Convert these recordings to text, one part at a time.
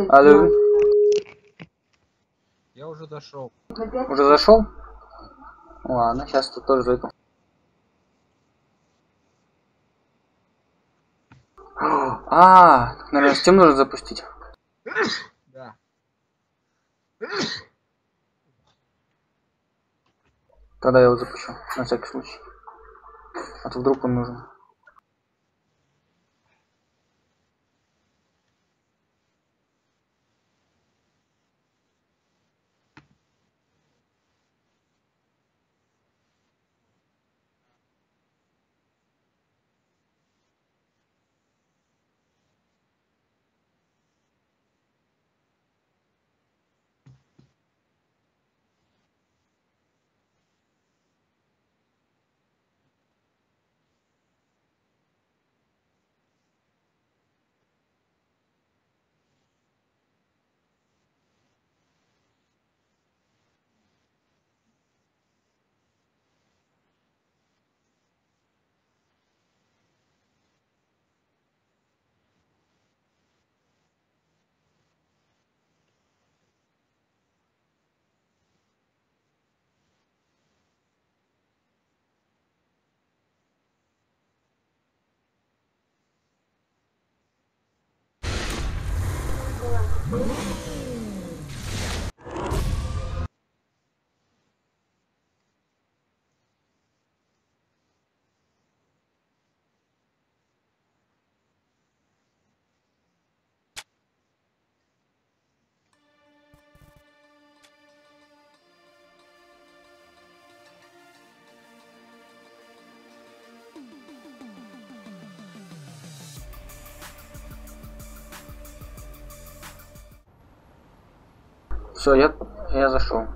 Алло. Я уже дошел. Уже зашел? Ладно, сейчас тут тоже зайду. Наверное, Steam нужно запустить. Да. Тогда я его запущу, на всякий случай. А то вдруг он нужен. Все, я зашел.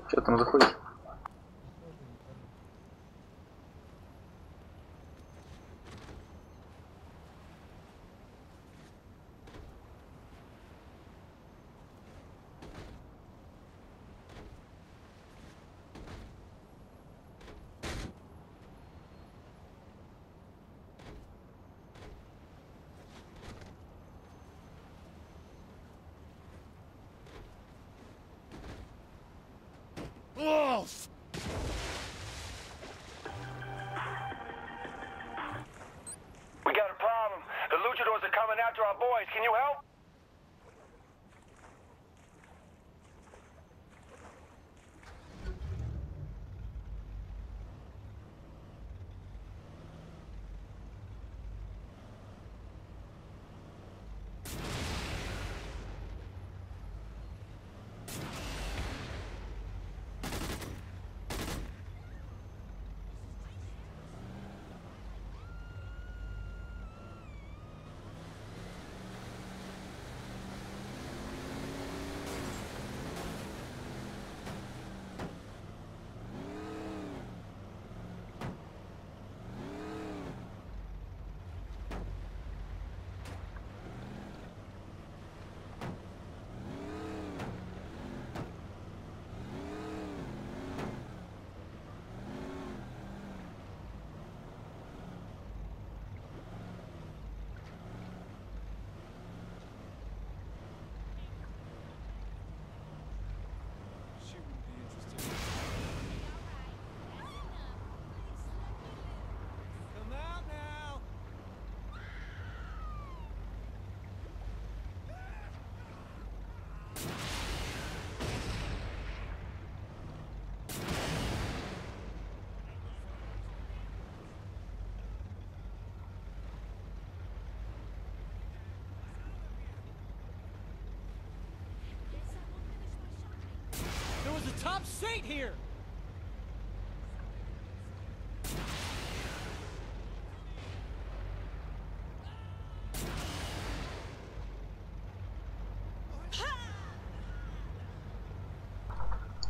Что там заходишь? We got a problem. The luchadors are coming after our boys. Can you help? the top saint here.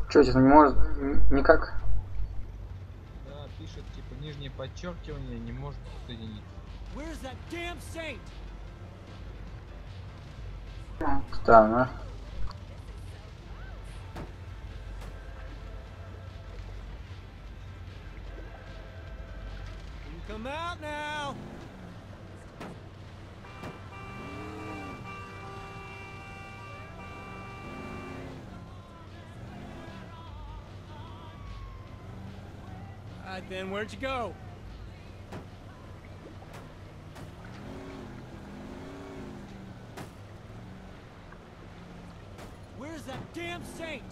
Че, здесь не может никак? Да, пишет, типа, нижнее подчеркивание не может соединиться. Where's that damn saint? Странно. You come out now. Alright then, where'd you go? Where's that damn saint?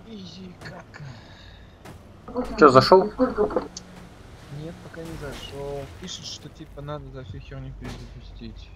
Изи как. Че, зашел? Нет, пока не зашел. Пишет, что типа надо за всю херню перезапустить.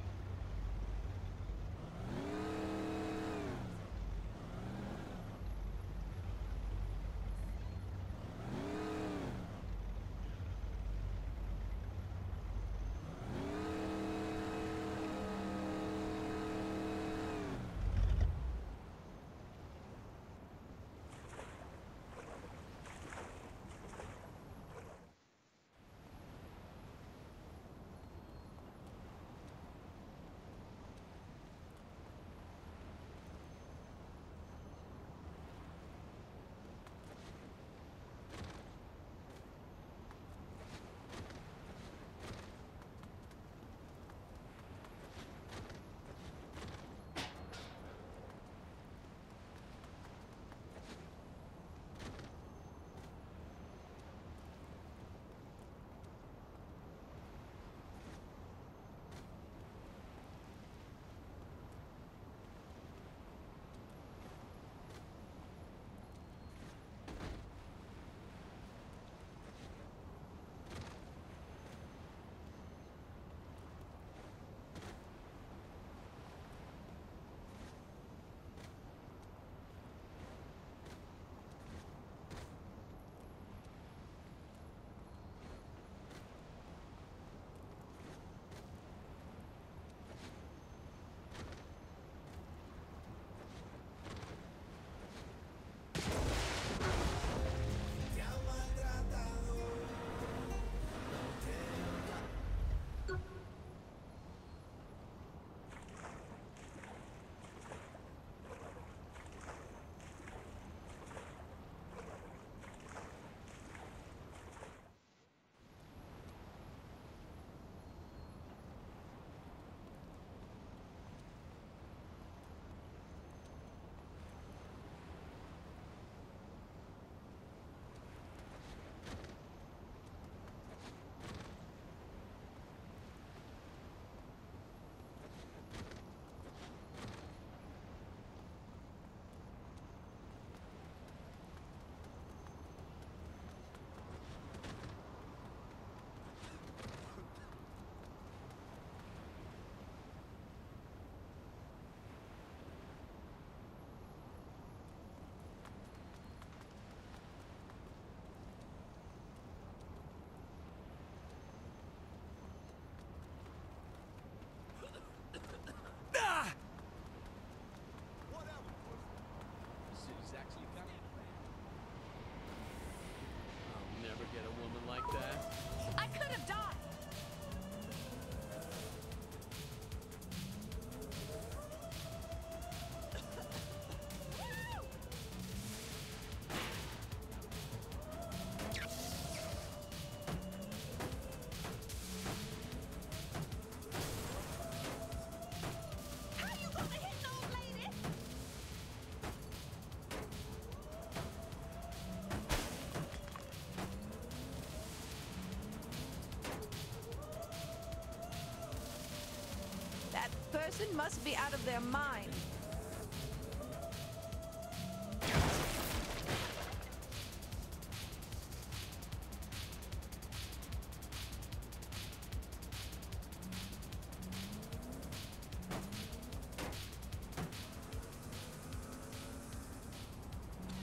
person must be out of their mind.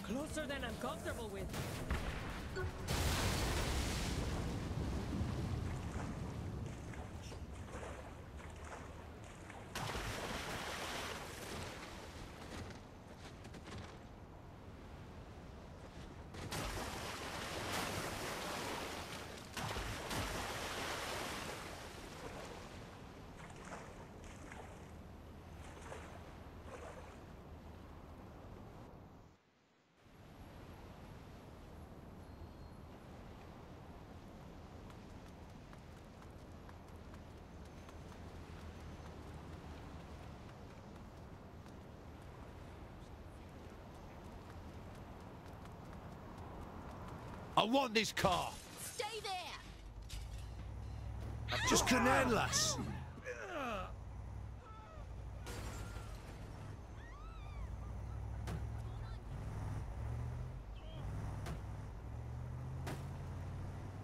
Closer than I'm comfortable with. I want this car. Stay there! Just couldn't handle us.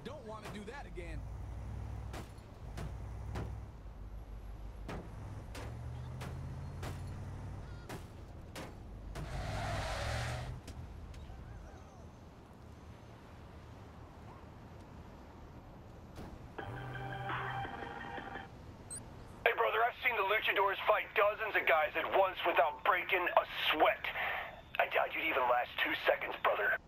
Don't want to do that again. Hey, brother, I've seen the luchadors fight dozens of guys at once without breaking a sweat. I doubt you'd even last 2 seconds, brother.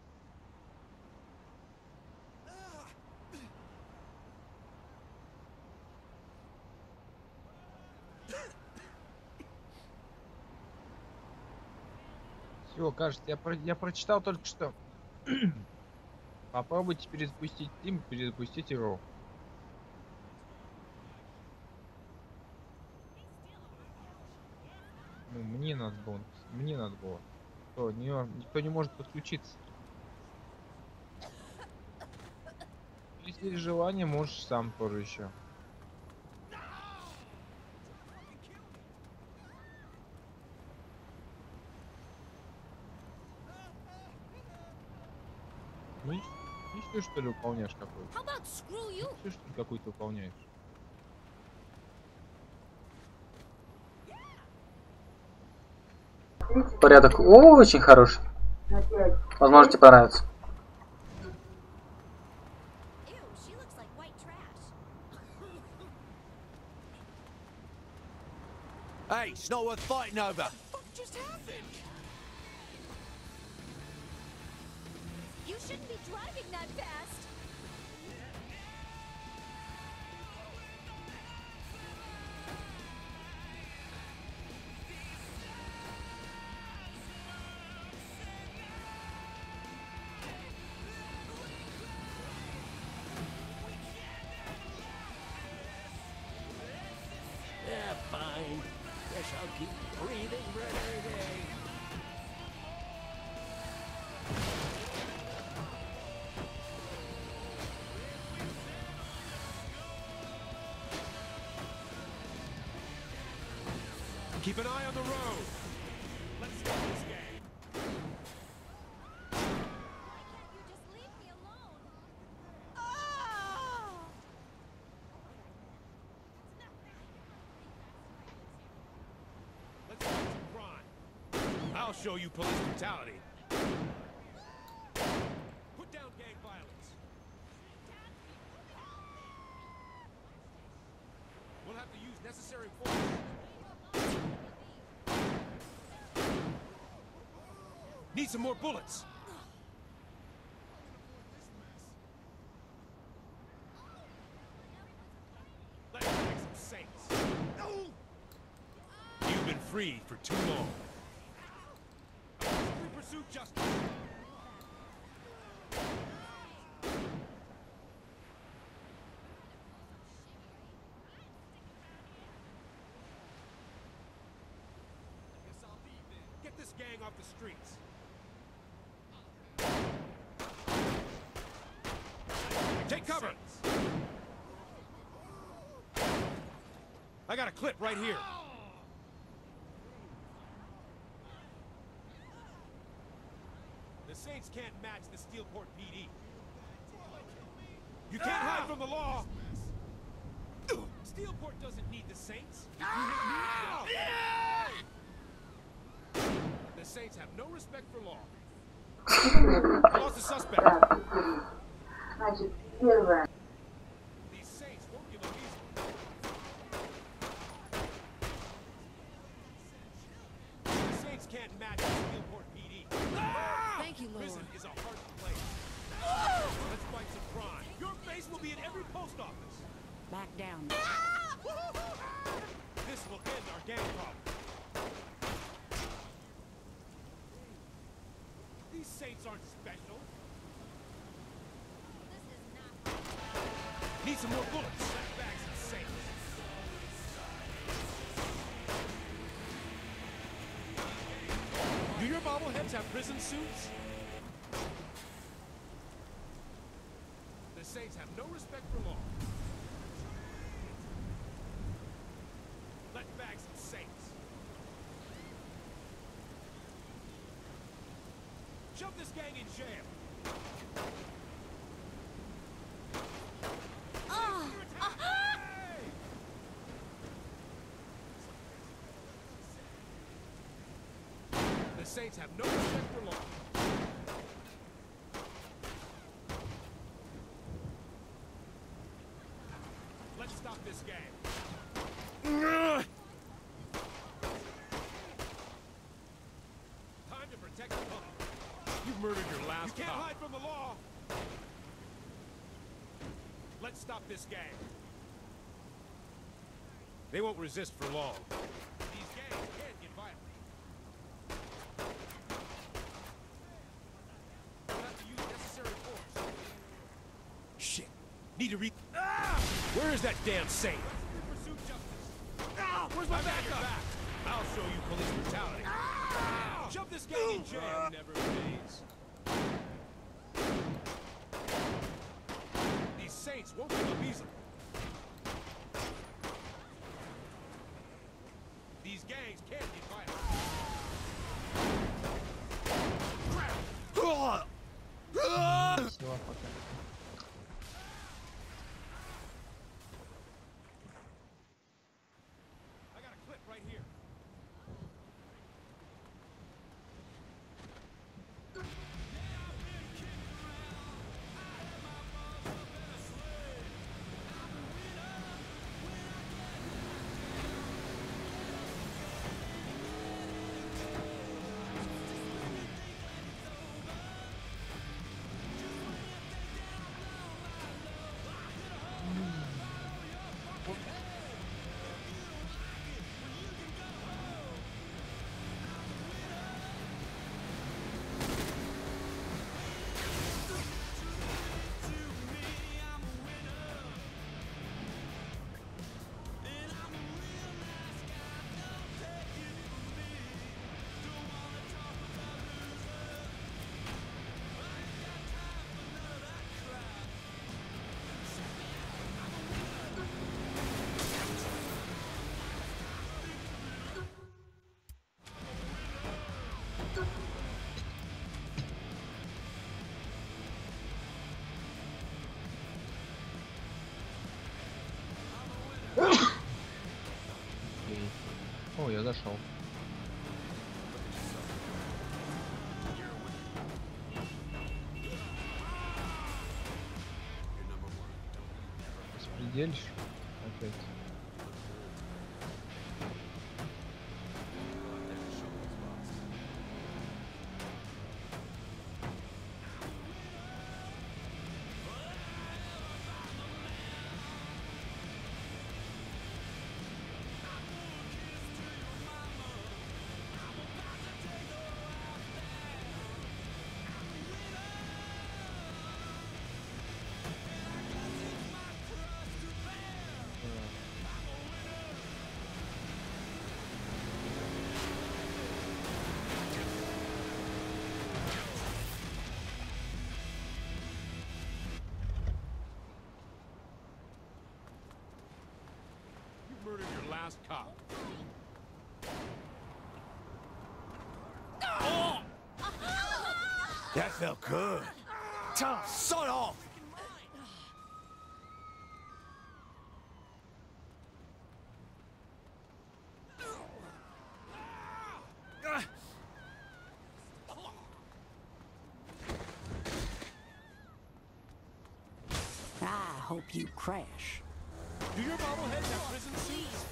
Все, кажется, я прочитал только что. Попробуйте перезапустить Steam, перезапустить игру. Ну, мне надо было. Никто не может подключиться. Если есть желание, можешь сам тоже еще. Миссию, что ли, выполняешь какую-то? How about screw you? Миссию, что ли, какую-то выполняешь? Порядок очень хороший. Возможно, тебе понравится. Ew, she looks like white trash. Hey, it's not worth fighting over. What just happened? You shouldn't be driving that fast. Yeah, fine. Guess I'll keep breathing for another day. Keep an eye on the road. Let's stop this game. Why can't you just leave me alone? Oh! Let's fight some crime. I'll show you police brutality. Put down gang violence. We'll have to use necessary force. Need some more bullets. Let's make some saints. You've been free for too long. We pursue justice. Get this gang off the streets. Take cover! I got a clip right here. Saints can't match the Steelport PD. You can't hide from the law. Steelport doesn't need the Saints. The Saints have no respect for law. Lost a suspect. Значит, первое. These Saints won't give up easily. The Saints can't match the Steelport PD. Thank you, Lord. Prison is a hard place. Let's fight some crime. Your face will be in every post office. Back down. This will end our gang problem. These Saints aren't special. This is not. Need some more bullets. Bags and Saints. Do your bobbleheads have prison suits? The Saints have no respect for law. Let's bag some Saints. Shove this gang in jail. The Saints have no respect for law. Let's stop this gang. Time to protect the public. You murdered your last cop. You can't hide from the law. Let's stop this gang. They won't resist for long. These gangs can't get violent. We'll have to use necessary force. Shit. Need to Where is that damn saint? Pursue justice. Where's my backup? I'll show you police brutality. Shove this gang in jail. Never pays. These Saints won't give up easily. These gangs can't get violent. Всё, пока. I got a clip right here. О, я зашел. Распределишь опять. Murdered your last cop. That felt good. Tom, sod off! I hope you crash. Do your bobbleheads have prison suits?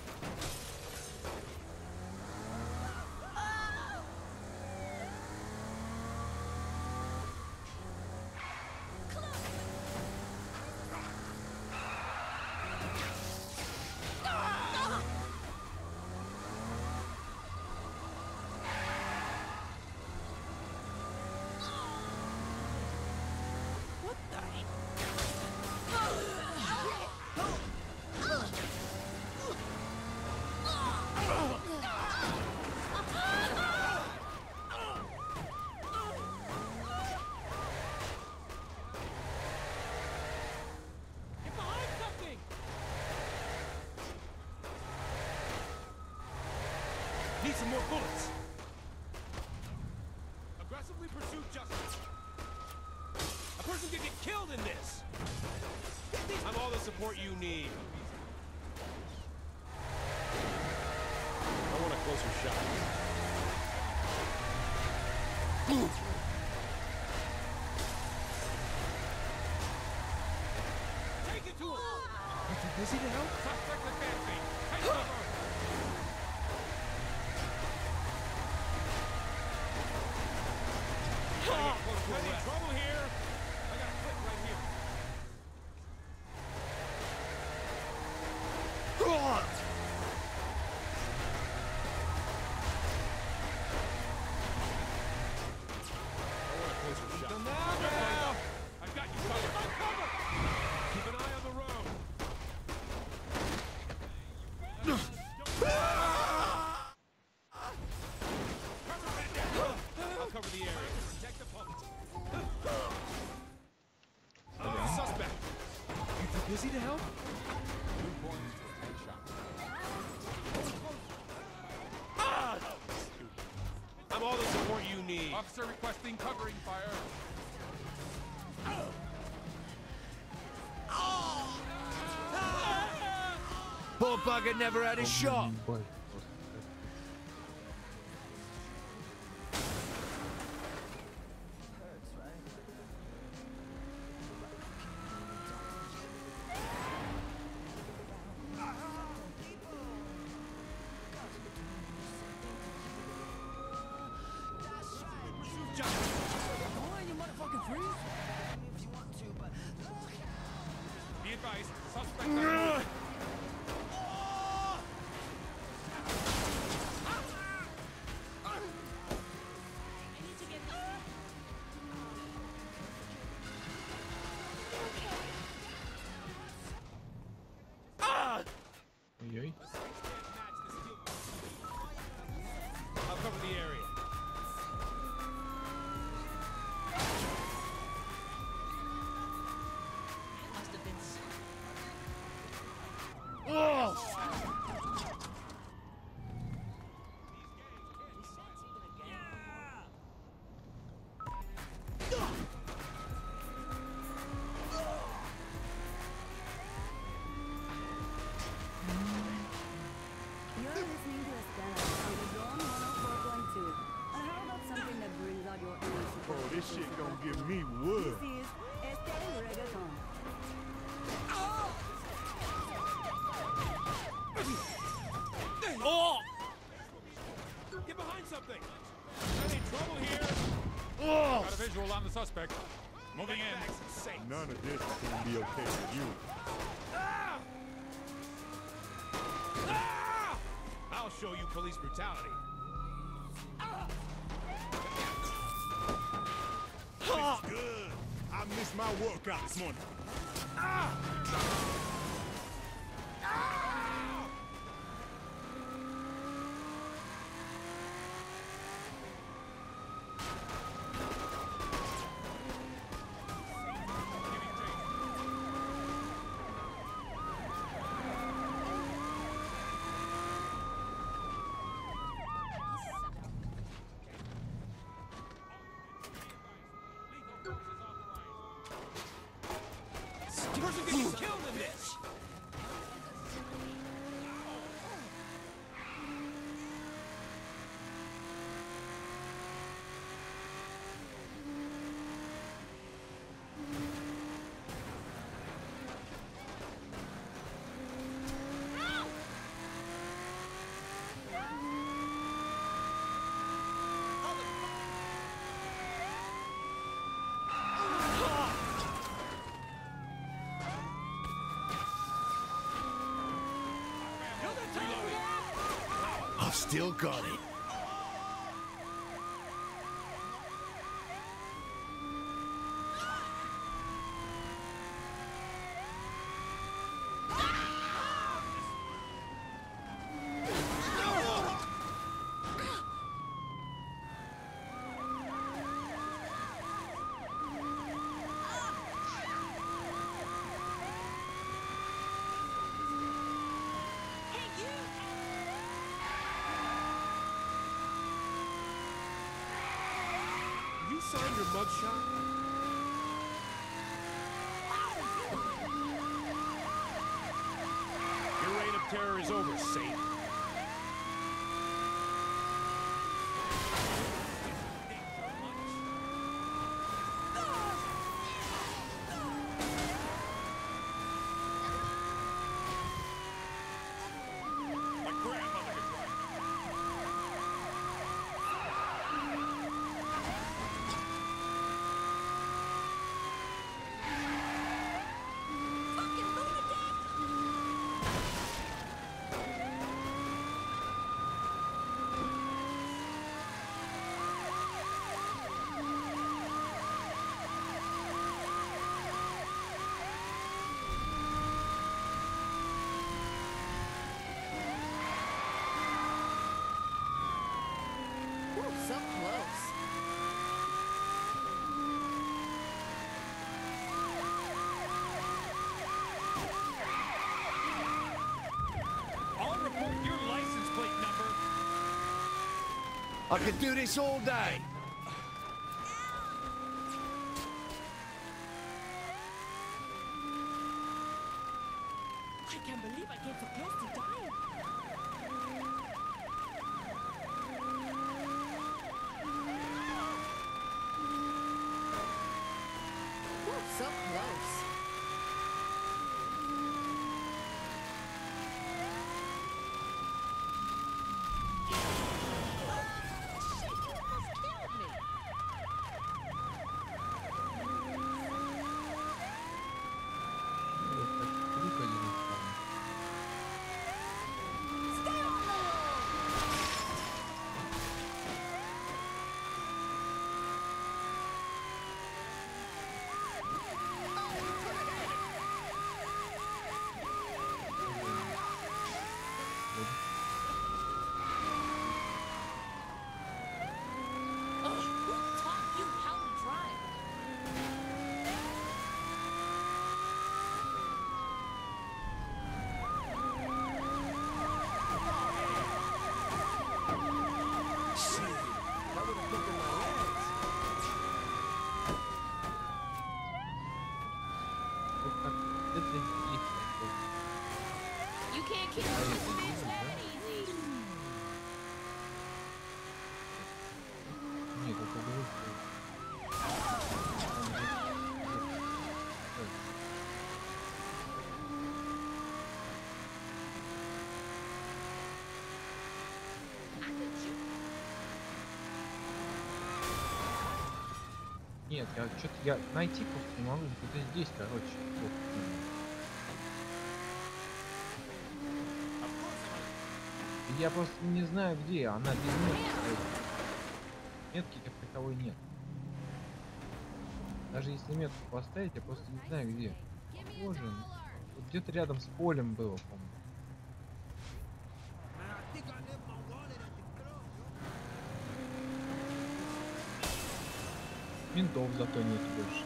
Need some more bullets. Aggressively pursue justice. A person could get killed in this. I'm all the support you need. I want a closer shot. Take it to him. You too busy to help? Suspect advancing. Take cover. Any trouble here? I got a clip right here. I want a closer shot. Now. I got you covered. Keep an eye on the road. I'll cover the area. Protect the public. Suspect. You too busy to help? 2 points for a headshot. I'm all the support you need. Officer requesting covering fire. Poor bugger never had a shot. Boy. Be advised, suspect. Oi. I'll cover the area. You're listening to Estella on the Dawn 104.2. And how about something that brings out your inner Bro, this shit gonna give me wood. This is Estelle Reggaeton. Oh! Get behind something! Any trouble here? Got a visual on the suspect. Moving in. None of this is gonna be okay with you. Ah! Ah! I'll show you police brutality. It's good. I missed my workout this morning. person gonna get killed in this. I've still got it. You signed your mugshot? Your reign of terror is over, Saint. My grandmother could drive. So close. I'll report your license plate number. I could do this all day. I can't believe I came so close to dying. So close. You can't kill me, bitch, that easy. Нет, это было. Нет, я что-то я найти просто не могу. Это здесь, короче. Вот. Я просто не знаю где, она без метки. Метки как таковой нет. Даже если метку поставить, я просто не знаю где. Похоже, вот где-то рядом с полем было, по-моему. Ментов зато нет больше.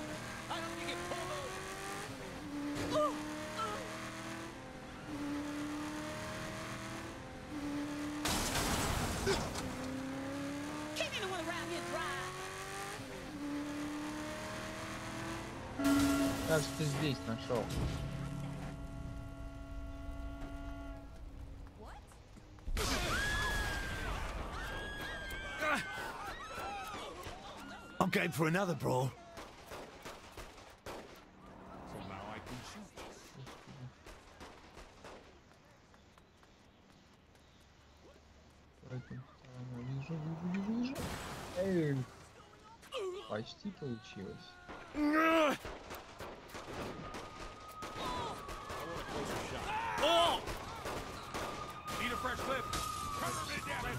Кажется, здесь нашел. I'm game for another brawl. So now I can shoot. Вижу. Эй, почти получилось. Need a fresh clip. Cover me, damn it.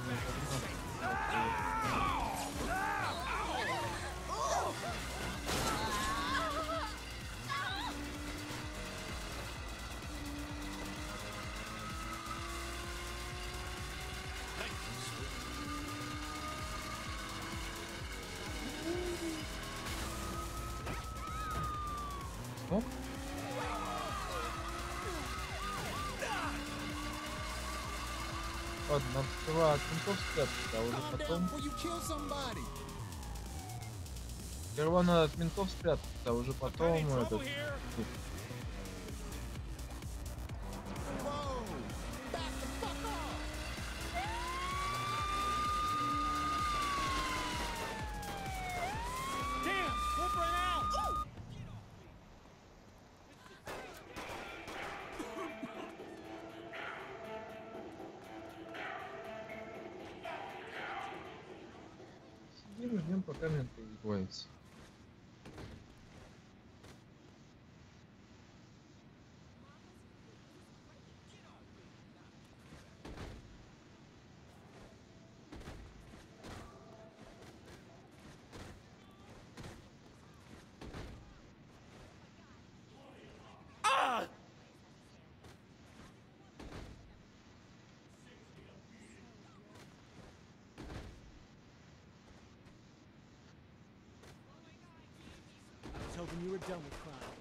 Оп. Ладно, надо сперва от ментов спрятаться, а уже потом... Сперва надо от ментов спрятаться, а уже потом этот... Сидим и ждем, пока менты избавятся. I was hoping you were done with crime.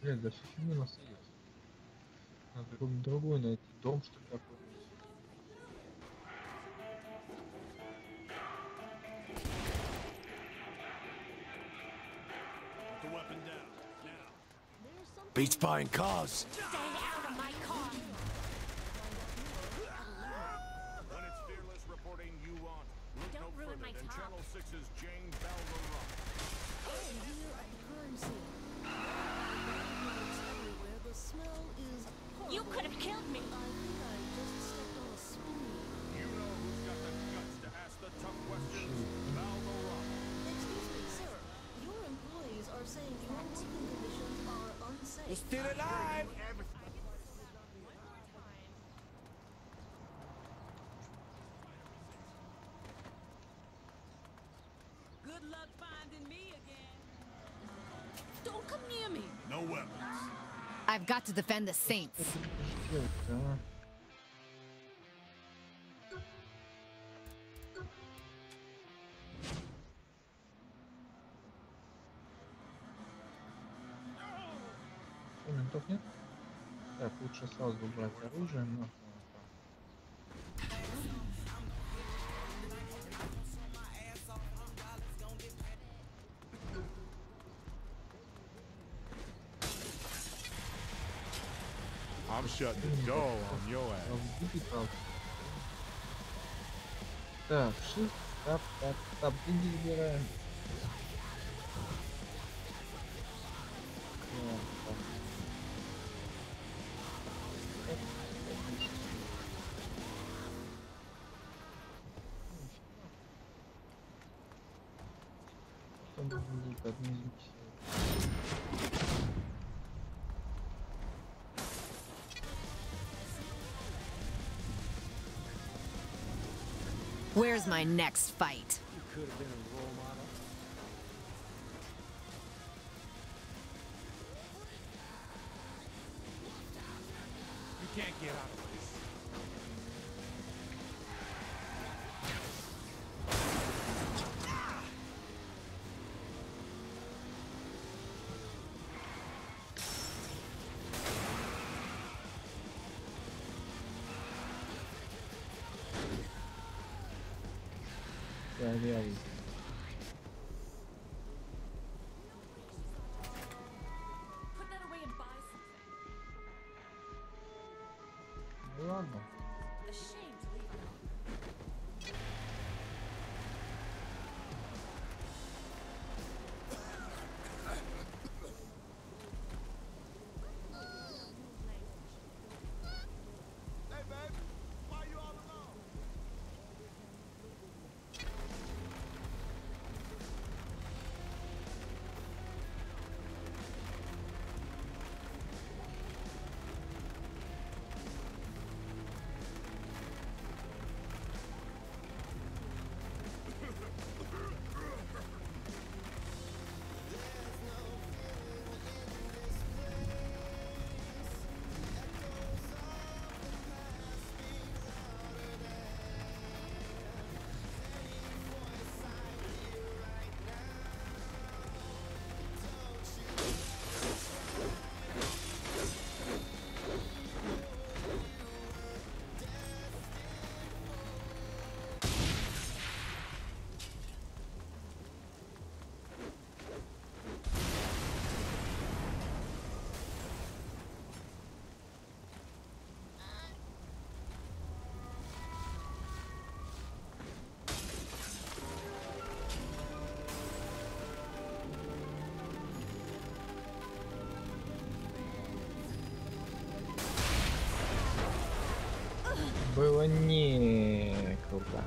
Блин, да все фигня нас есть. Надо другой найти дом, что ли, такой. Put the weapon down. Now. Beats buying cars. Stay out of my car. When it's Fearless reporting you on. Look Don't no ruin further my than top. Channel 6's Jane Valderrama. Here at the crime scene. Everywhere. The smell is horrible. You could have killed me. I think I just stepped on a spoon. You know who's got the guts to ask the tough questions? Valderrama. Excuse me, sir. Your employees are saying your working conditions are unsafe. You're still alive! Good luck finding me again. Don't come near me. No weapons. I've got to defend the Saints. Да. Что, ментов нет? Так, лучше сразу убрать оружие, но... I'm shutting the door on your ass. Так, shift, тап, деньги забираем. Where's my next fight? You could have been a role model. You can't get out of this. дырявый. Ну ладно. Было не круто.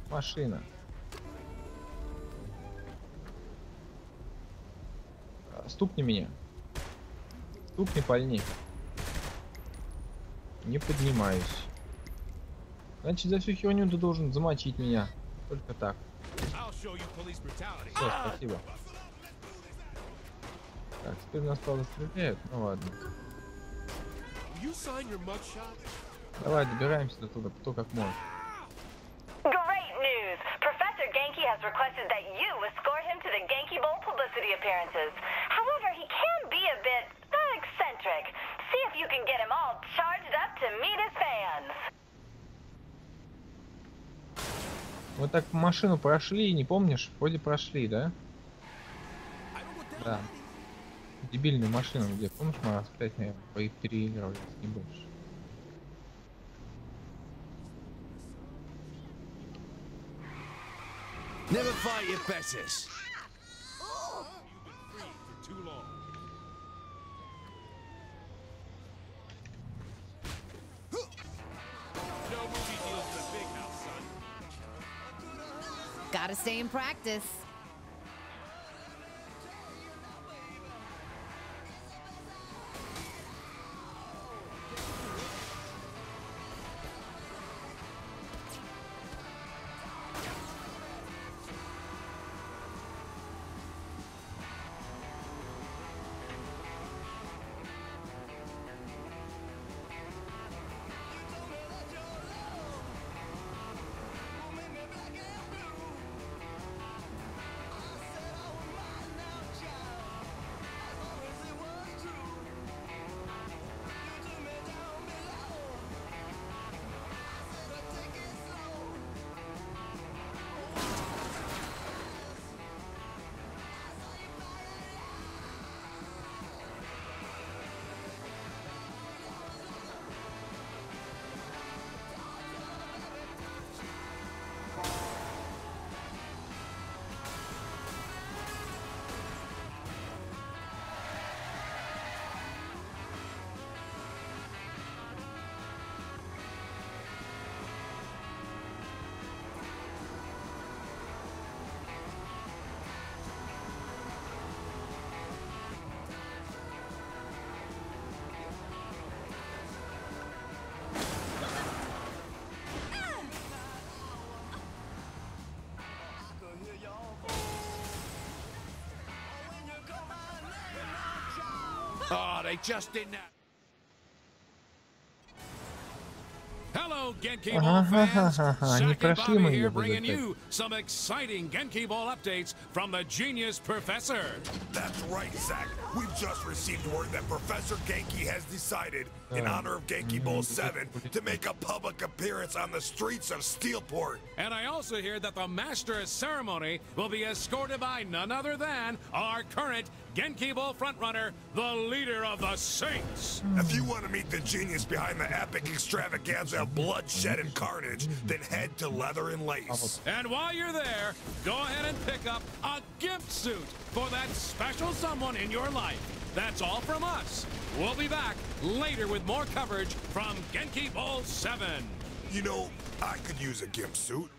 Машина. Стукни меня. Стукни, пальни. Не поднимаюсь. Значит, за всю херню ты должен замочить меня. Только так. Все, спасибо. Так, теперь нас правда стреляют. Ну ладно. Давай, добираемся до туда, кто как может. Great news! Professor Genki has requested that you escort him to the Genki Bowl publicity appearances. However, he can be a bit eccentric. See if you can get him all charged up to meet his fans. Мы так машину прошли, не помнишь? Вроде прошли, да? Да. Дебильную машину где? Помнишь, мы раз 5, наверное, переигрывали, не больше. Never fight your betters. Gotta stay in practice. Oh, they just didn't. Hello, Genki Ball fans. Zack and Bobby here bringing you some exciting Genki Ball updates from the Genius Professor. That's right, Zack. We've just received word that Professor Genki has decided in honor of Genki Bowl 7 to make a public appearance on the streets of Steelport. And I also hear that the master of ceremony will be escorted by none other than our current Genki Bowl frontrunner, the leader of the Saints. If you want to meet the genius behind the epic extravaganza of bloodshed and carnage, then head to Leather and Lace. And while you're there, go ahead and pick up a gift suit for that special someone in your life. That's all from us. We'll be back later with more coverage from Genki Bowl 7. You know, I could use a gimp suit.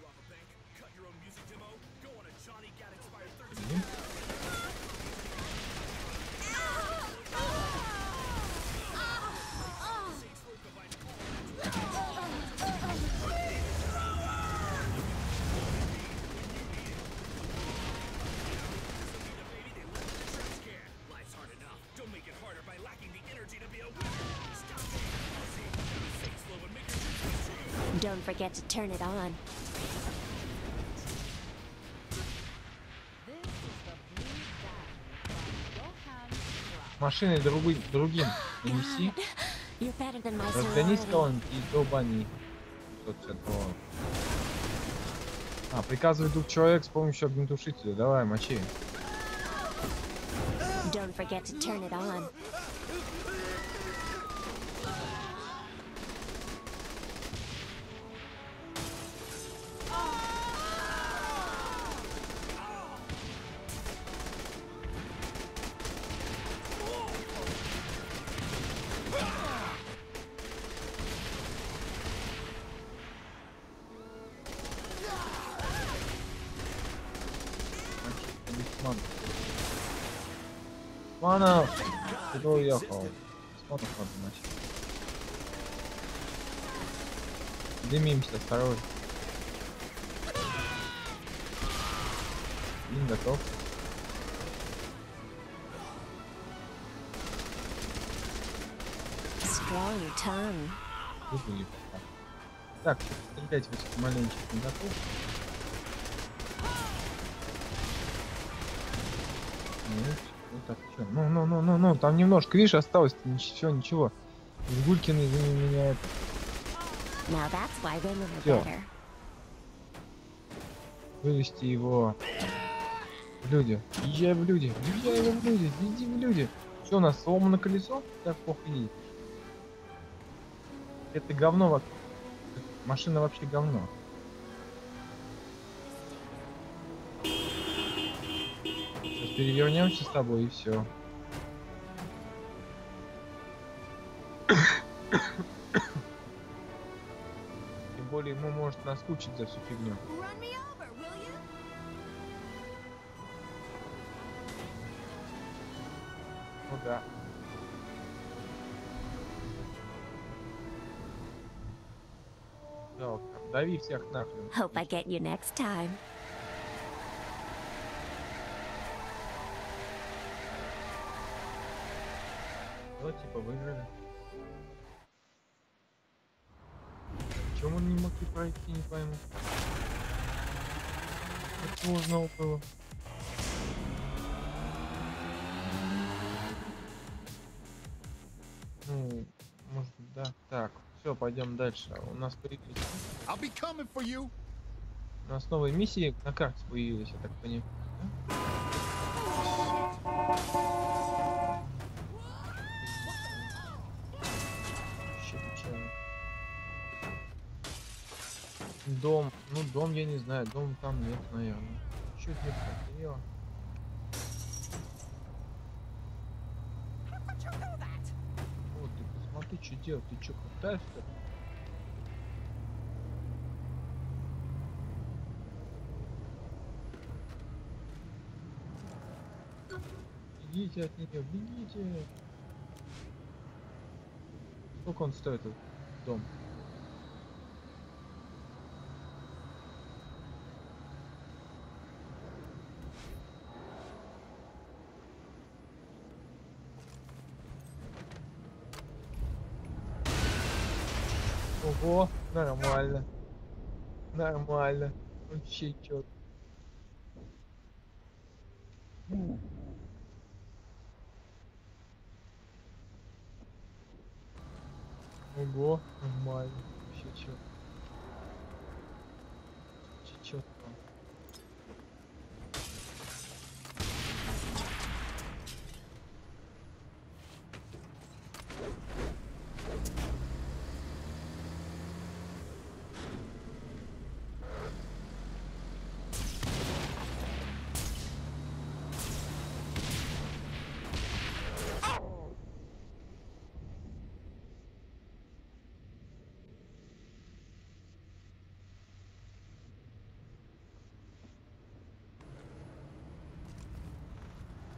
Don't forget to turn it on. Машины другим нанеси. You're better than my Разгонись sorority. кого-нибудь и долбани. 550 долларов. Приказывай 2 человек с помощью огнетушителя. Давай, мочи. Don't forget to turn it on. Манов! Куда уехал? Смотрим, значит. Дымимся, второй. Блин, готов. Strong tongue. Выпили пока. Так, стрелять в этих маленьких не готов. Вот так, что? Ну, там немножко, видишь, осталось, ничего. Гулькины за меня это. Now that's why women are Всё. better. Вывести его в люди. Езжай в люди, езжай его в люди, иди в люди. Что у нас, сломано колесо? Так плохо едет. Это говно, машина вообще говно. Сейчас перевернемся с тобой и все. Тем более ему может наскучить за всю фигню. Ну да. Жалко. Дави всех нахрен. Hope I get you next time. Ну, типа, выиграли. Почему он не мог и пройти, не пойму. Это сложно было. Ну, может, да. Так, все, пойдем дальше. У нас появились... У нас новые миссии на карте появились, я так понимаю. Дом, ну дом я не знаю, дом там нет, наверное. Чуть не хотела. Вот ты посмотри, что делать, ты что, крутая что ли? Бегите от нее, бегите! Сколько он стоит, этот дом? Ого, нормально. Нормально. Вообще чёт. Ого, нормально. Вообще чё? Чё там?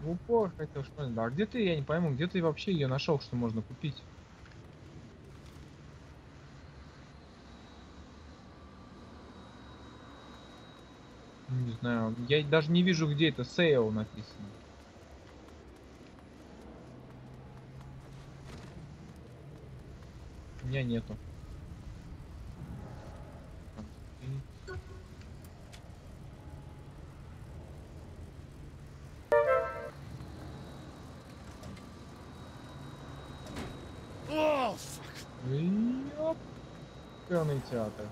В упор хотел что ли? Да, а где ты, я не пойму, где ты вообще ее нашел, что можно купить? Не знаю, я даже не вижу, где это сейл написано. У меня нету. Oh, fuck. Ёп. Ёпканый театр.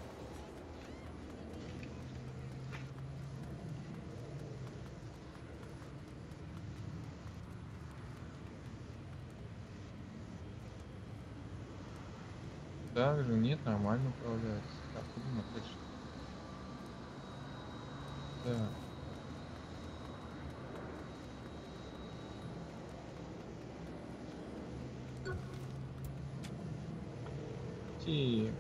Так же нет, нормально управляется. Так, иди на дальше. Так. Ти.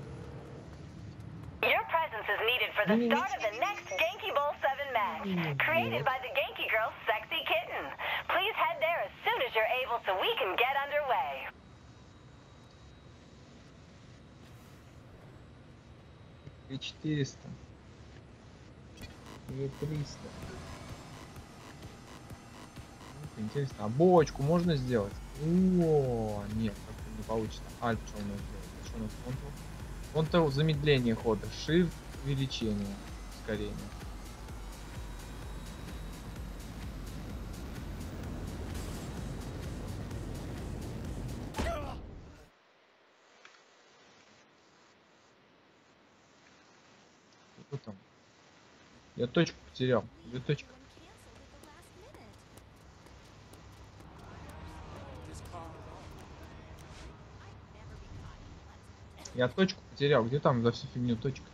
Your presence is needed for the start of the next Genki Bowl 7 match, created by the Genki Girls Sexy Kitten. Please head there as soon as you're able so we can get underway. 400. 300. Интересно, а бочку можно сделать? О, нет, как-то не получится. Альт что у нас делать? Что у нас контур? Контур замедление хода. Shift увеличение. Ускорение. Что там? Я точку потерял. Где точка? Я точку потерял. Где там за всю фигню точка?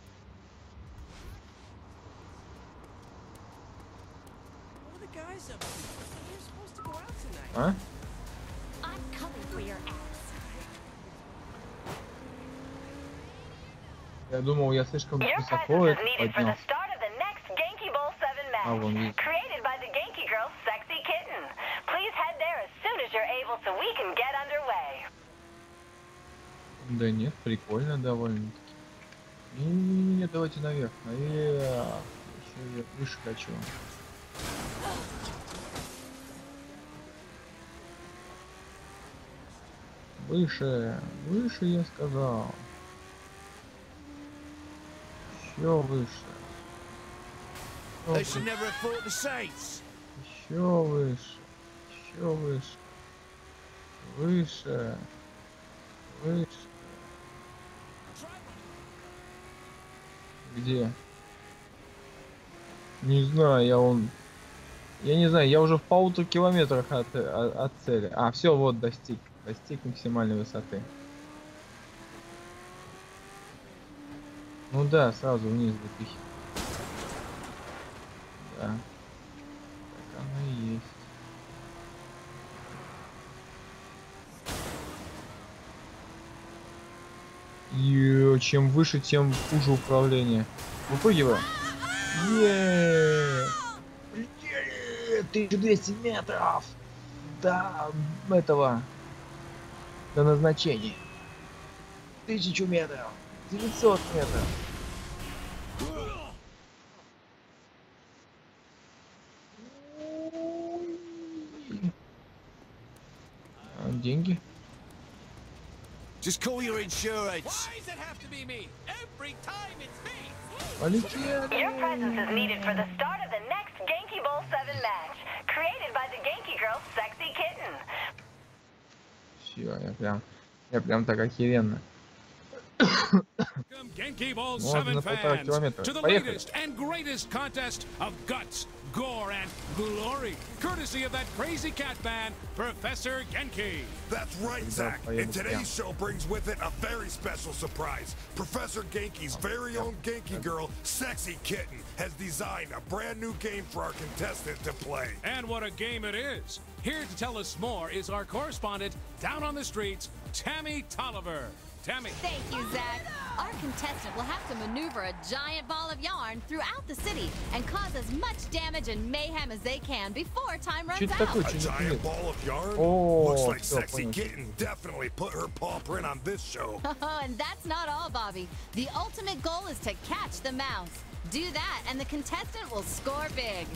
А? Я думал, я слишком высоко это поднялся. А, вон видишь. Да нет, прикольно довольно-таки. Не, давайте наверх. Наверх. Еще выше хочу. Выше. Выше я сказал. Еще выше. Еще выше. Еще выше. Выше. Выше. Где? Не знаю, я не знаю, я уже в 1,5 километрах от цели. А, все, вот достиг. Достиг максимальной высоты. Ну да, сразу вниз выпихиваю. Да. Так оно и есть. И чем выше, тем хуже управление. Выпрыгиваю. Еее! 1200 метров! До этого. До назначения. 1000 метров. 900 метров. Деньги? Just call your insurance. Why does it have to be me? Every time it's me. Полетели. Your presence is needed for the start of the next Genki Bowl 7 match, created by the Genki Girls Sexy Kitten. Все, я прям так охеренно. Genki Bowl Можно 7 на 1,5 fans километра. to the Поехали. latest and greatest contest of guts, gore, and glory, courtesy of that crazy cat man, Professor Genki. That's right, Zach. And today's show brings with it a very special surprise. Professor Genki's very own Genki girl, Sexy Kitten, has designed a brand new game for our contestant to play. And what a game it is. Here to tell us more is our correspondent down on the streets, Tammy Tolliver. Tammy. Thank you, Zach. Our contestant will have to maneuver a giant ball of yarn throughout the city and cause as much damage and mayhem as they can before time runs out. A giant ball of yarn? Oh, Looks like всё, Sexy понял. Kitten definitely put her paw print on this show. Oh, and that's not all, Bobby. The ultimate goal is to catch the mouse. Do that, and the contestant will score big.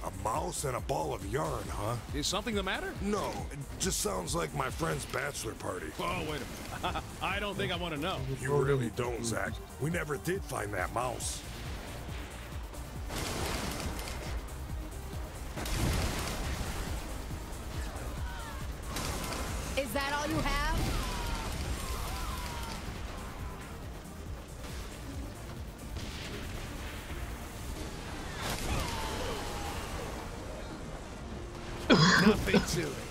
A mouse and a ball of yarn, huh? Is something the matter? No, it just sounds like my friend's bachelor party. Oh, wait a minute. I don't think I want to know. You really don't, Zach. We never did find that mouse. Is that all you have? Nothing to it.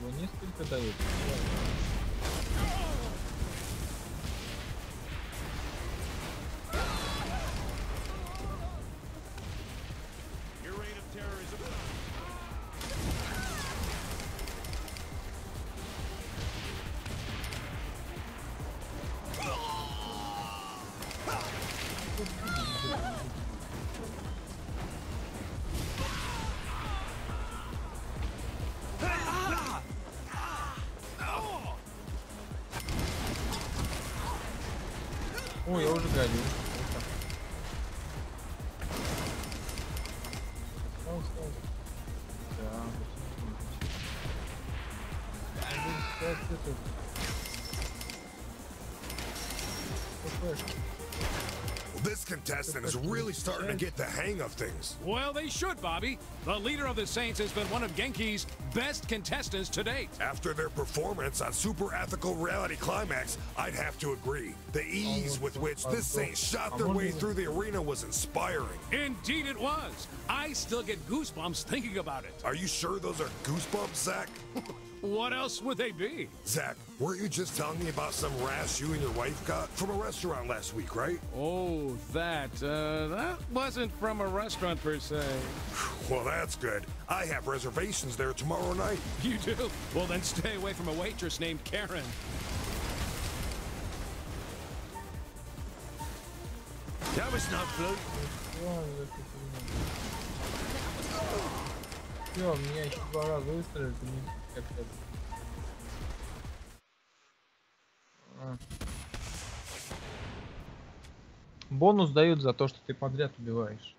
Его несколько дают. Your reign of terror is about. Ой, я уже горю. This contestant is really starting to get the hang of things. Well, they should, Bobby. The leader of the Saints has been one of Genki's best contestants to date. After their performance on Super Ethical Reality Climax, I'd have to agree. The ease with which this Saint shot their way through the arena was inspiring. Indeed it was. I still get goosebumps thinking about it. Are you sure those are goosebumps, Zach? What else would they be? Zach, weren't you just telling me about some rash you and your wife got from a restaurant last week, right? Oh, that wasn't from a restaurant per se. Well, that's good. I have reservations there tomorrow night. You do? Well, then stay away from a waitress named Karen. That was not blue. Всё, меня еще 2 раза выстрелили, ты не как-то... Бонус дают за то, что ты подряд убиваешь.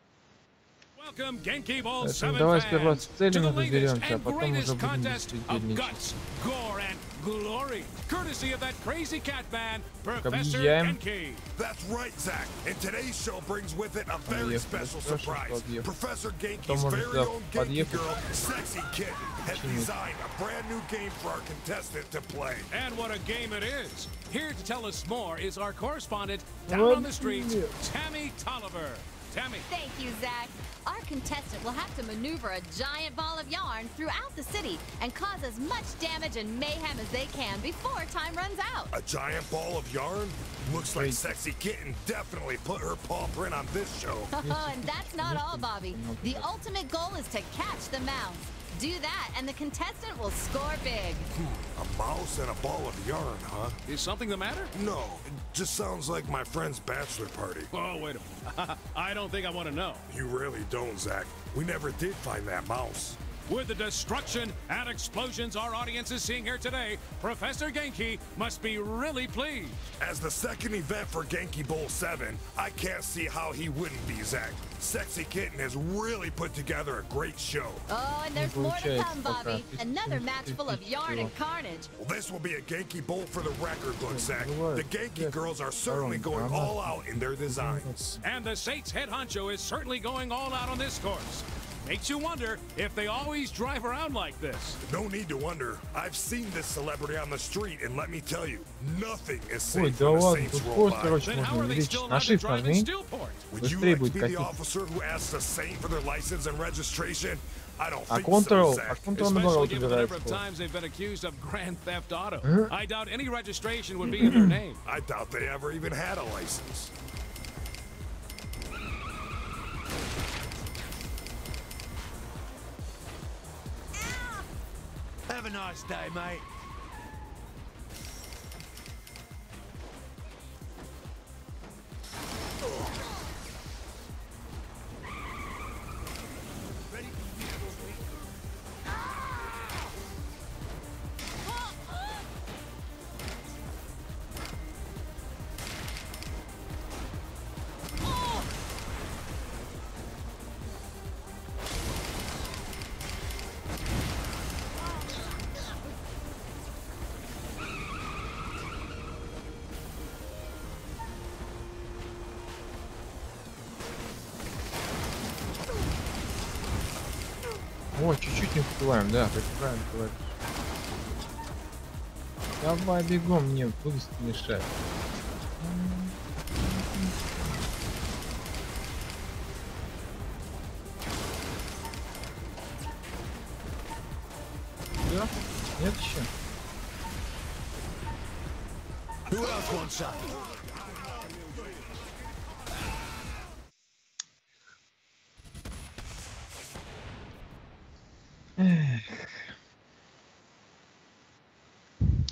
Поэтому давай сперва с целями разберемся, а потом уже будем бездельничать. Объезжаем. That's right, Zach. And today's show brings with it a very special surprise. Professor Genki's very own Genki girl, Sexy Kitten, has designed a brand new game for our contestant to play. And what a game it is! Here to tell us more is our correspondent down on the streets, Tammy Tolliver. Tammy. Thank you, Zach. Our contestant will have to maneuver a giant ball of yarn throughout the city and cause as much damage and mayhem as they can before time runs out. A giant ball of yarn? Looks like Sexy Kitten definitely put her paw print on this show. Oh, and that's not all, Bobby. The ultimate goal is to catch the mouse. Do that, and the contestant will score big. A mouse and a ball of yarn, huh? Is something the matter? No, it just sounds like my friend's bachelor party. Oh, wait a minute. I don't think I want to know. You really don't, Zach. We never did find that mouse. With the destruction and explosions our audience is seeing here today, Professor Genki must be really pleased. As the second event for Genki Bowl 7, I can't see how he wouldn't be, Zach. Sexy Kitten has really put together a great show. Oh, and there's more to come, Bobby. Another match full of yarn and carnage. Well, this will be a Genki Bowl for the record book, Zach. The Genki girls are certainly going all out in their designs. And the Saints head honcho is certainly going all out on this course. Makes you wonder if they always drive around like this. No need to wonder. I've seen this celebrity on the street, and let me tell you, nothing is Ой, safe да when the ладно, Saints тут roll пост, by. короче, Then how можно are they увеличить. still На allowed to shift drive in нажми. Steelport? Would you Быстрее like to будет be the катить. officer who asks the same for their license and registration? I don't А think so, Control, Zach. Especially given the number of times they've been accused of grand theft auto. I doubt any registration would be in their name. I doubt they ever even had a license. Have a nice day, mate. О, чуть-чуть не успеваем, да, как правильно говоришь. Давай бегом, мне выезд мешает. Да? Нет еще? Who else wants some?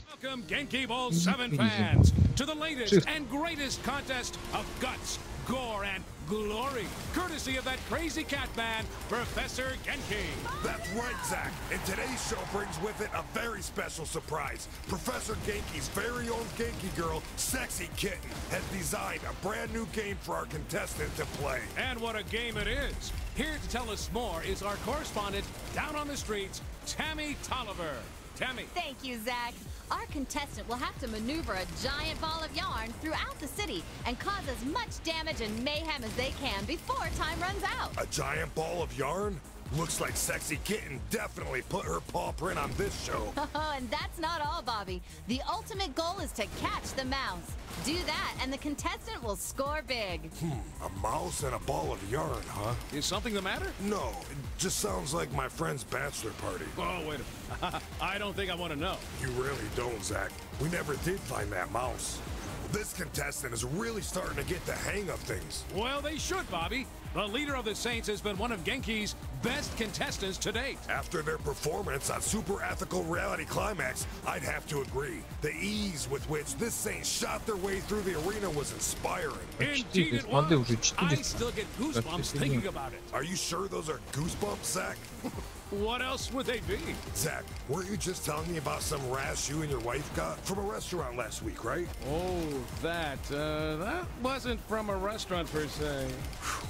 Welcome, Genki Bowl 7 fans, to the latest and greatest contest of guts, gore, and glory, courtesy of that crazy cat man, Professor Genki. That's right, Zach. And today's show brings with it a very special surprise. Professor Genki's very own Genki girl, Sexy Kitten, has designed a brand new game for our contestant to play. And what a game it is. Here to tell us more is our correspondent down on the streets, Tammy Tolliver. Tammy. Thank you, Zach. Our contestant will have to maneuver a giant ball of yarn throughout the city and cause as much damage and mayhem as they can before time runs out. A giant ball of yarn? Looks like Sexy Kitten definitely put her paw print on this show. And that's not all, Bobby. The ultimate goal is to catch the mouse. Do that, and the contestant will score big. A mouse and a ball of yarn, huh? Is something the matter? No, it just sounds like my friend's bachelor party. Oh, wait a minute. I don't think I want to know. You really don't, Zach. We never did find that mouse. This contestant is really starting to get the hang of things. Well, they should, Bobby. The leader of the Saints has been one of Genki's best contestants to date. After their performance on Super Ethical Reality Climax, I'd have to agree. The ease with which this Saint shot their way through the arena was inspiring. Indeed it was. I still get goosebumps thinking about it. Are you sure those are goosebumps, Zach? What else would they be? Zach, weren't you just telling me about some rash you and your wife got from a restaurant last week, right? Oh, that wasn't from a restaurant per se.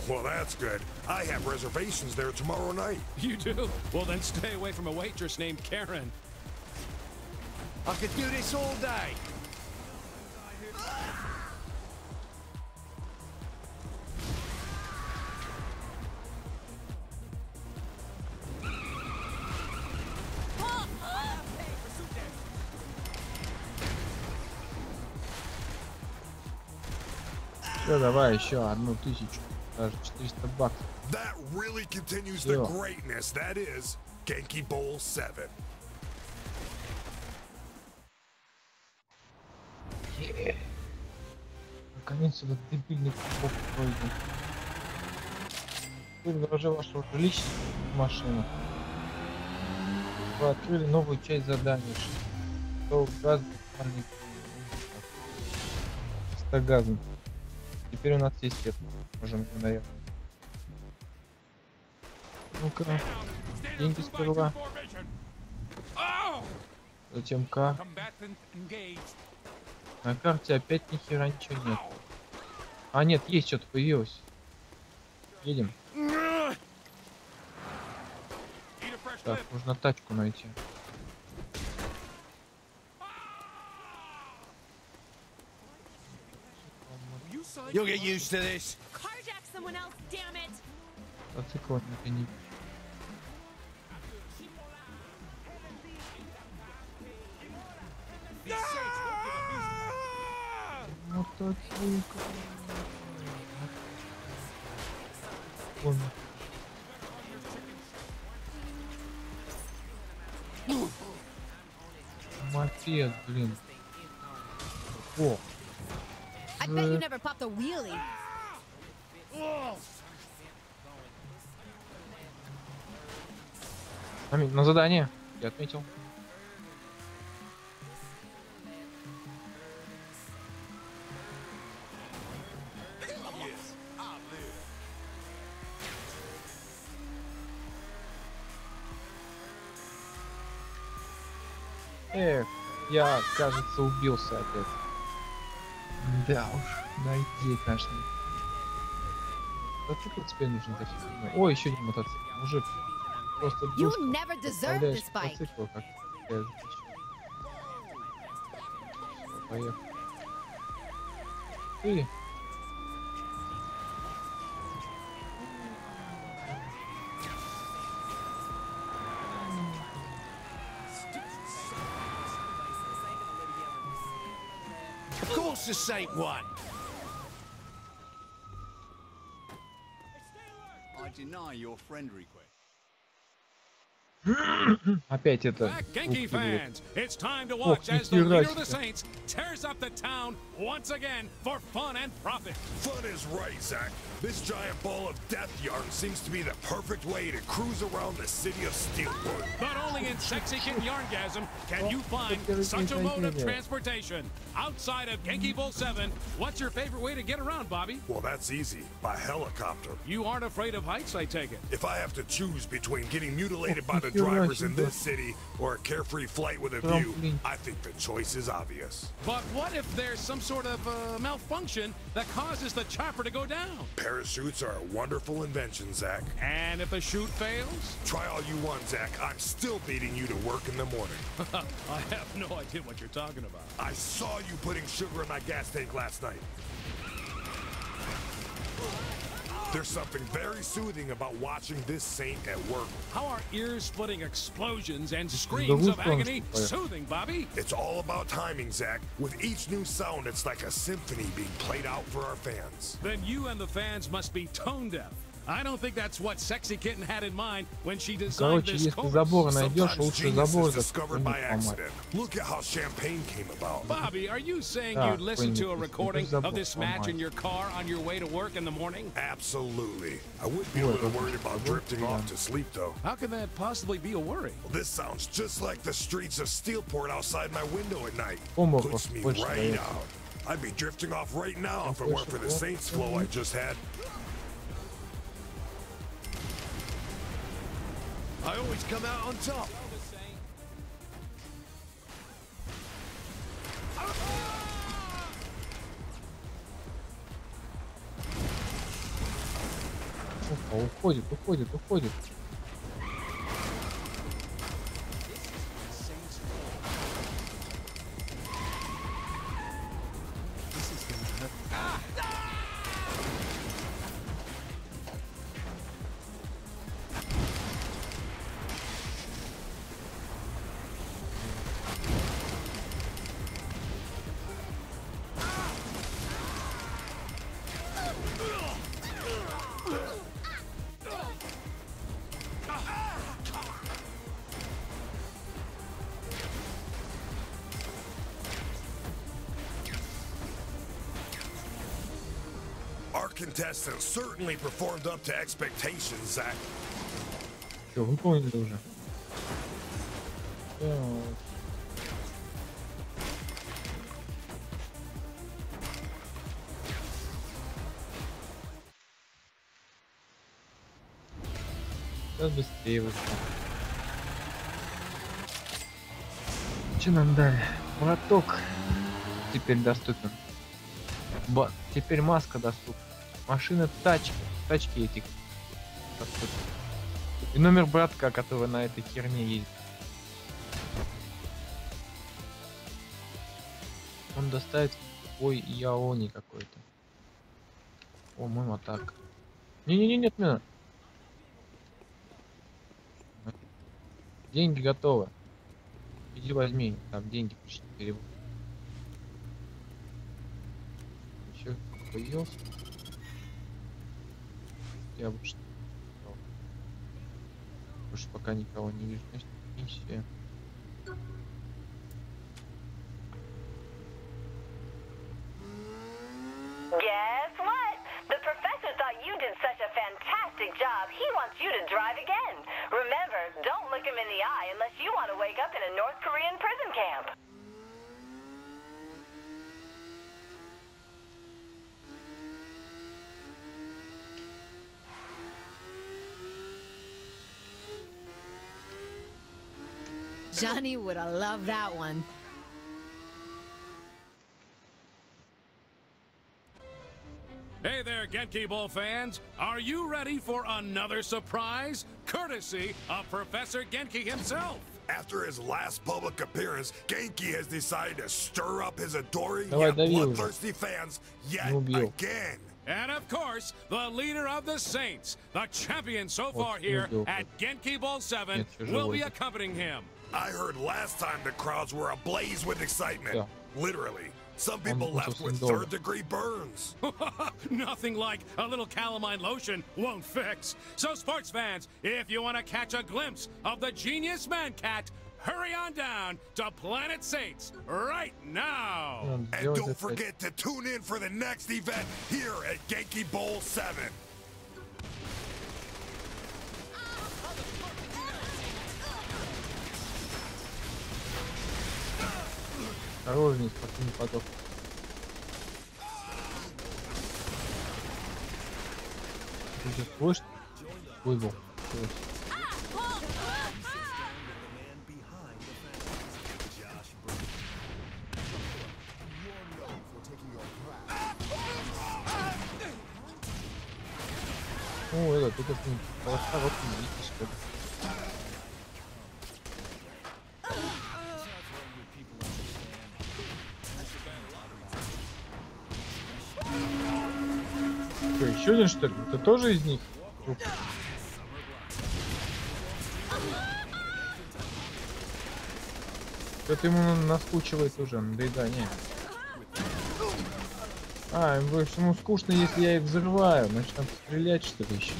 Well, that's good. I have reservations there tomorrow night. You do? Well, then stay away from a waitress named Karen. I could do this all day. Все, давай еще 1000, даже 400 баксов. That really continues the greatness that is Genki Bowl 7. Наконец этот дебильный кубок пройден. Вы в гараже вашего жилища машина. Вы открыли новую часть задания. Что газ стогазм. Теперь у нас есть это. Можем, наверное. Ну-ка. Деньги сперва. Затем К. На карте опять ни хера ничего нет. А нет, есть что-то появилось. Едем. Так, нужно тачку найти. You'll get used to this. Carjack someone else, damn it. Мотоцикл не. Мотоцикл. Вон. Мопед, блин. О. I bet you never popped a wheelie. На задание. Я отметил. Эх, я, кажется, убился опять. Да уж, найди, конечно. Мотоцикл теперь нужен дофига. О, еще один мотоцикл. Мужик. Просто душка. Представляешь, мотоцикл как я захочу. Поехал. Ты. Of course this ain't one. I deny your friend request. Опять это. Genki fans, it's time to watch as the leader of the Saints tears up the town once again for fun and profit. Fun is right, Zach. This giant ball of death yarn seems to be the perfect way to cruise around the city of Steelport. But only in Sexy Kitten Yarngasm can you find such a mode of transportation. Outside of Genki Bowl 7, what's your favorite way to get around, Bobby? Well, that's easy. By helicopter. You aren't afraid of heights, I take it. If I have to choose between getting mutilated by the drivers in this city or a carefree flight with a view, I think the choice is obvious. But what if there's some sort of malfunction that causes the chopper to go down? Parachutes are a wonderful invention, Zach. And if the chute fails? Try all you want, Zach. I'm still beating you to work in the morning. I have no idea what you're talking about. I saw you putting sugar in my gas tank last night. There's something very soothing about watching this saint at work. How are ear-splitting explosions and screams of agony soothing, Bobby? It's all about timing, Zach. With each new sound, it's like a symphony being played out for our fans. Then you and the fans must be tone deaf. I don't think that's what Sexy Kitten had in mind when she designed this course. Sometimes genius is discovered by accident. Look at how champagne came about. Bobby, are you saying you'd listen to a recording of this match in your car on your way to work in the morning? Absolutely. I would be a little worried about drifting off to sleep, though. How can that possibly be a worry? Well, this sounds just like the streets of Steelport outside my window at night. Puts me right out. I'd be drifting off right now if it weren't for the Saints flow I just had. I always come out on top. Опа, уходит. Our contestants certainly performed up to expectations, Zach. Все, выполнили уже. Сейчас быстрее вышло. Что нам дали? Браток теперь доступен. Теперь маска доступна. Машина, тачки эти доступны. И номер братка, который на этой херне ездит. Он доставит бой Яони какой-то. По-моему, так. Не, отмена. Деньги готовы. Иди возьми, там деньги почти перевод. появился. Я больше пока никого не вижу. Значит, миссия. Guess what? The professor thought you did such a fantastic job, he wants you to drive again. Remember, don't look him in the eye unless you want to wake up in a North Korean prison camp. Johnny would have loved that one. Hey there, Genki Bowl fans. Are you ready for another surprise? Courtesy of Professor Genki himself. After his last public appearance, Genki has decided to stir up his adoring Давай, yet дави уже. bloodthirsty fans yet убил. again. And of course, the leader of the Saints, the champion so far here at Genki Bowl 7, will be accompanying him. I heard last time the crowds were ablaze with excitement. Yeah. Literally. Some people left with third-degree burns. Nothing like a little calamine lotion won't fix. So, sports fans, if you want to catch a glimpse of the genius man cat, hurry on down to Planet Saints right now. And don't forget to tune in for the next event here at Genki Bowl 7. Осторожней, пока не подох. Ты же слышишь? Выбыл. О, это ты как-нибудь короткий видишь, что ли. Что, еще один, что ли? Это тоже из них? Что-то ему наскучивает уже, надоедание. А, ему скучно, если я их взрываю. Значит, надо стрелять, что ли, еще.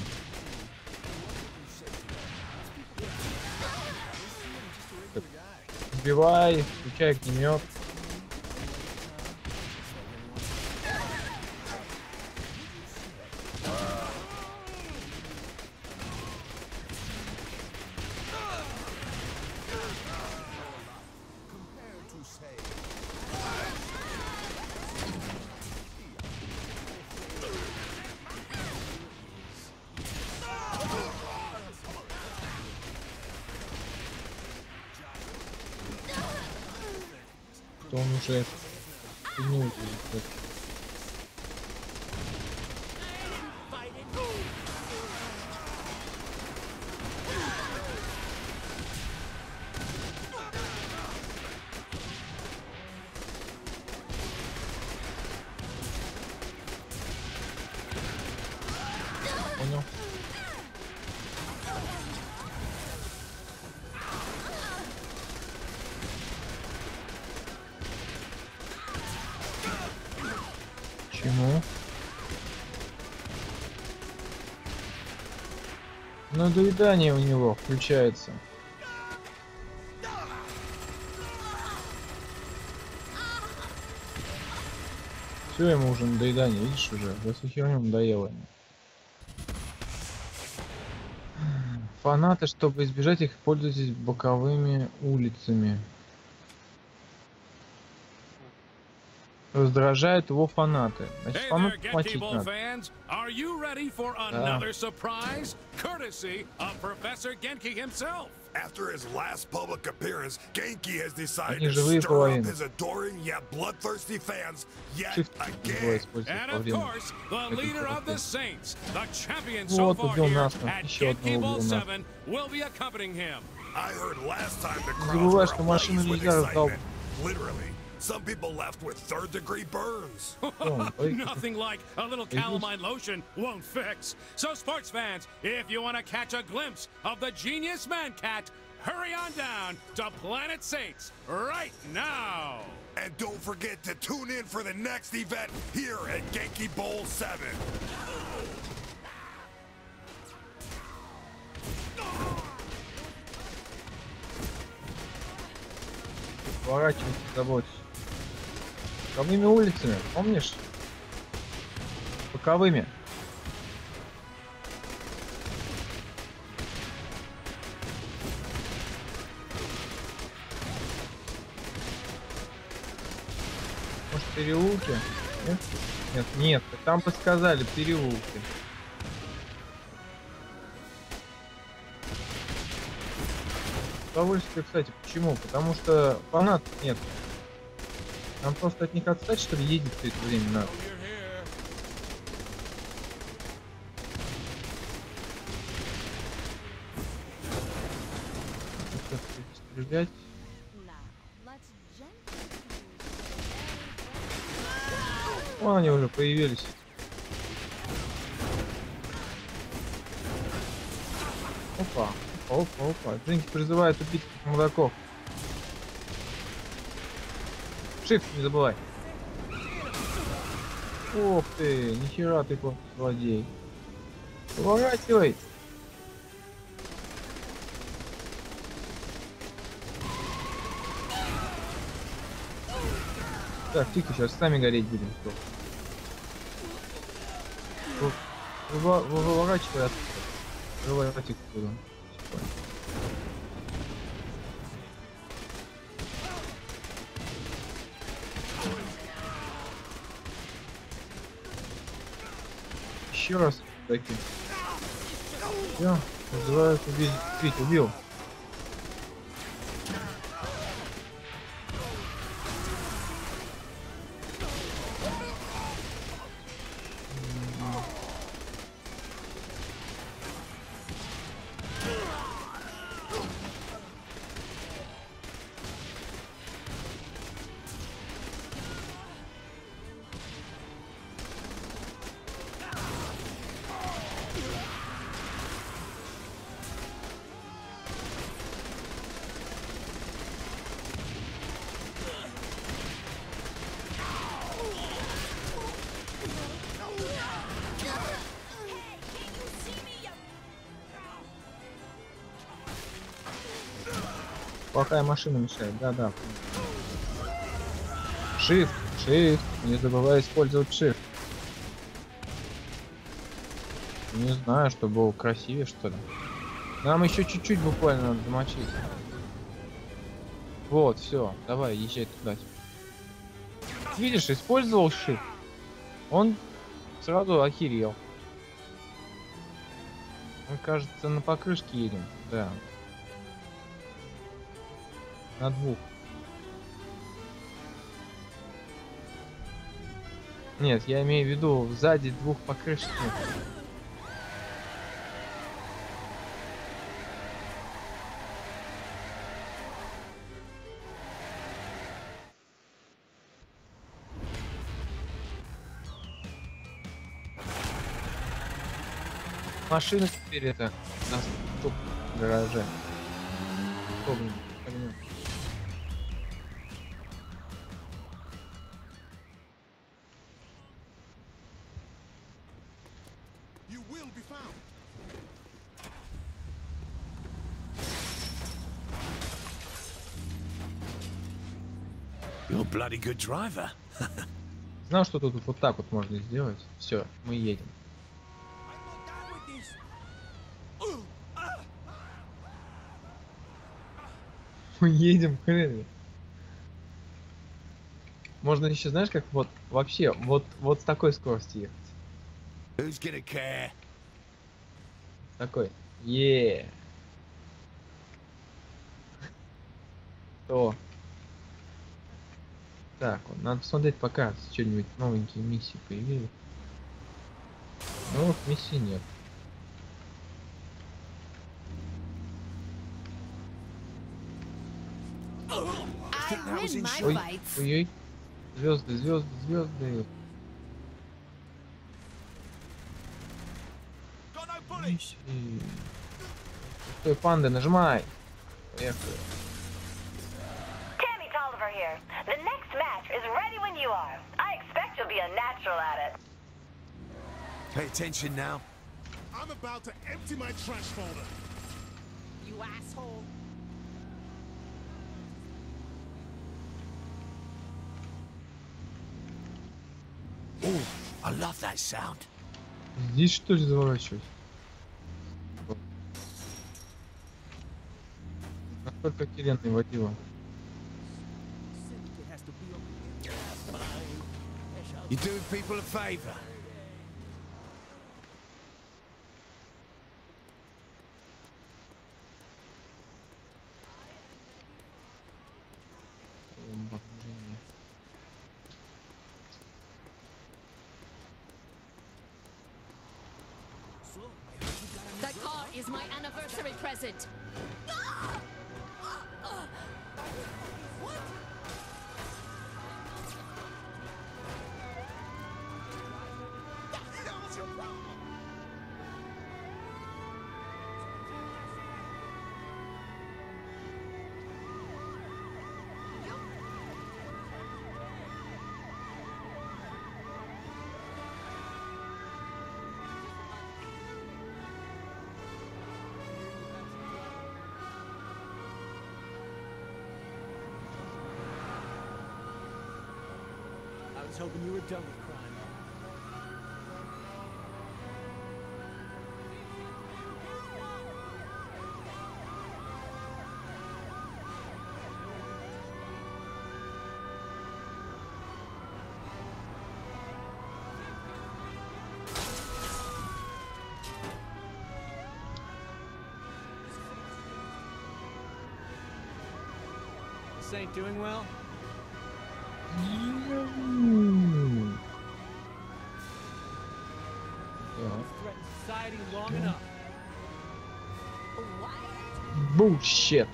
Убивай, включай огнемет. Он уже не увидит. Понял. Чему? Надоедание у него включается. Все ему уже надоедание, видишь уже, за всю херню надоело ему. Фанаты, чтобы избежать их, пользуйтесь боковыми улицами. Раздражают его фанаты. Значит, фанат платить надо. Are you ready for another surprise? Courtesy of Professor Genki himself. After his last public appearance, Genki has decided Они to живые stir половины. up his adoring yet bloodthirsty fans yet Shift again. And of course, the leader of the Saints, the champion so Вот, far убил here нас, at еще Genki одного Bowl убил нас. 7, will be accompanying him. I heard last time the Не crowds забывай, were что машину ablaze with нельзя раздал. excitement. Literally. Some people left with third-degree burns. Nothing like a little calamine lotion won't fix. So, sports fans, if you want to catch a glimpse of the genius man cat, hurry on down to Planet Saints right now. And don't forget to tune in for the next event here at Genki Bowl 7. Поворачивайся, заботься. Боковыми улицами, помнишь? Боковыми. Может, переулки? Нет? Нет, нет. Там подсказали переулки. Удовольствие, кстати, почему? Потому что фанатов нет. Нам просто от них отстать, что ли, едет все это время надо. Стрелять. О, они уже появились. Опа. Опа, опа. Джинки призывает убить мудаков. Shift не забывай. Ох ты, нихера ты злодей. Поворачивай. Так, тихо, сейчас сами гореть будем. Выворачивай оттуда. Выворачивай оттуда. Еще раз такие. Все, называют убить, убил. Плохая машина мешает, да-да. Shift, Shift, не забывай использовать Shift. Не знаю, чтобы было красивее, что ли. Нам еще чуть-чуть буквально надо замочить. Вот, все, давай, езжай туда. Видишь, использовал Shift. Он сразу охерел. Мы, кажется, на покрышке едем, да. На двух. Нет, я имею в виду сзади двух покрышек. Машина теперь это у нас тут в гараже. Помню. You're a bloody good driver. Знал, что тут вот так вот можно сделать. Все, мы едем. Мы едем, хрен. Можно еще, знаешь, как вот вообще вот с такой скоростью ехать. Who's gonna care? Такой. Е. То. Так, вот, надо посмотреть, пока что-нибудь новенькие миссии появились. Новых миссий нет. Ой-ой. Звезды, звезды, звезды. Стой, панда, нажимай. Поехали. Tammy Tolliver here. The next match ready when you are. I expect you'll be a natural at it. Pay attention now. I'm about to empty my trash folder. You asshole. Ooh, I love that sound. Здесь что ли заворачивать? Насколько охеренный водила. You're doing people a favor. That car is my anniversary present. I was hoping you were done with crime. This ain't doing well. Threatened society long enough. Bullshit.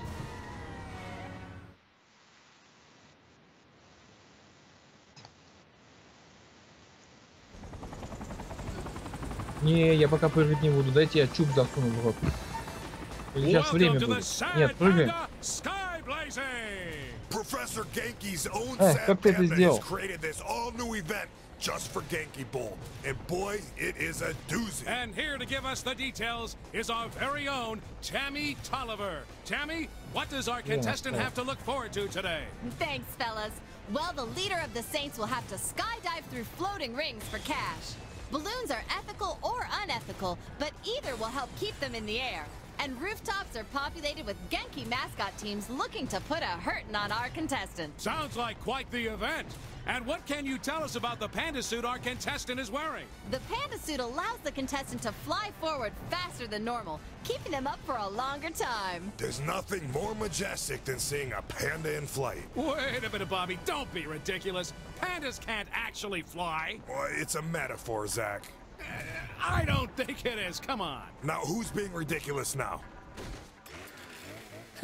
Не, я пока прыгать не буду. Дайте я чуб засуну в рот. Сейчас время будет. Нет, прыгай. Professor Genki's own как ты это сделал? has created this all-new event just for Genki Bowl, and boy, it is a doozy. And here to give us the details is our very own Tammy Tolliver. Tammy, what does our contestant have to look forward to today? Thanks, fellas. Well, the leader of the Saints will have to skydive through floating rings for cash. Balloons are ethical or unethical, but either will help keep them in the air. And rooftops are populated with Genki mascot teams looking to put a hurtin' on our contestant. Sounds like quite the event. And what can you tell us about the panda suit our contestant is wearing? The panda suit allows the contestant to fly forward faster than normal, keeping them up for a longer time. There's nothing more majestic than seeing a panda in flight. Wait a minute, Bobby. Don't be ridiculous. Pandas can't actually fly. Well, it's a metaphor, Zach. I don't think it is. Come on. Now, who's being ridiculous now?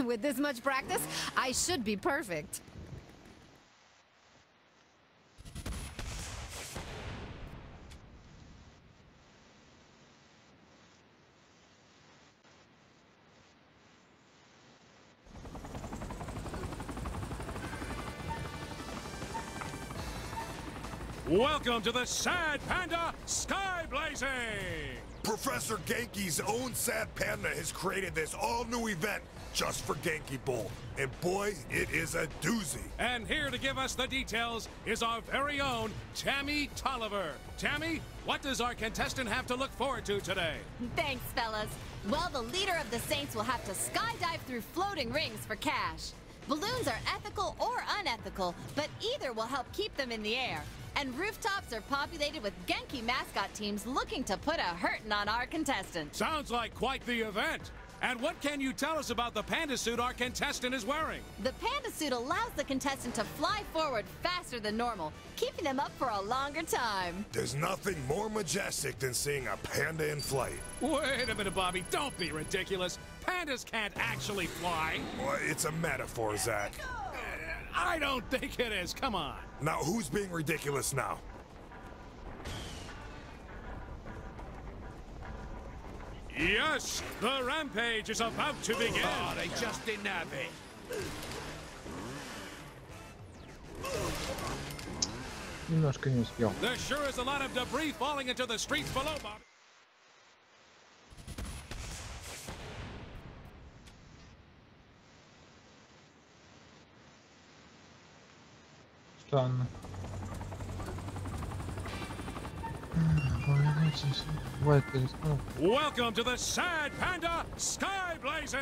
With this much practice, I should be perfect. Welcome to the Sad Panda Sky Blazing! Professor Genki's own Sad Panda has created this all-new event just for Genki Bowl, and boy, it is a doozy. And here to give us the details is our very own Tammy Tolliver. Tammy, what does our contestant have to look forward to today? Thanks, fellas. Well, the leader of the Saints will have to skydive through floating rings for cash. Balloons are ethical or unethical, but either will help keep them in the air. And rooftops are populated with Genki mascot teams looking to put a hurtin' on our contestant. Sounds like quite the event. And what can you tell us about the panda suit our contestant is wearing? The panda suit allows the contestant to fly forward faster than normal, keeping them up for a longer time. There's nothing more majestic than seeing a panda in flight. Wait a minute, Bobby. Don't be ridiculous. Pandas can't actually fly. Well, it's a metaphor, Zach. I don't think it is. Come on. Now, who's being ridiculous now? Yes, the rampage is about to begin. Oh, they just didn't have it. Немножко не успел. There sure is a lot of debris falling into the streets below, Bob. Странно. Welcome to the Sad Panda Sky Blazing!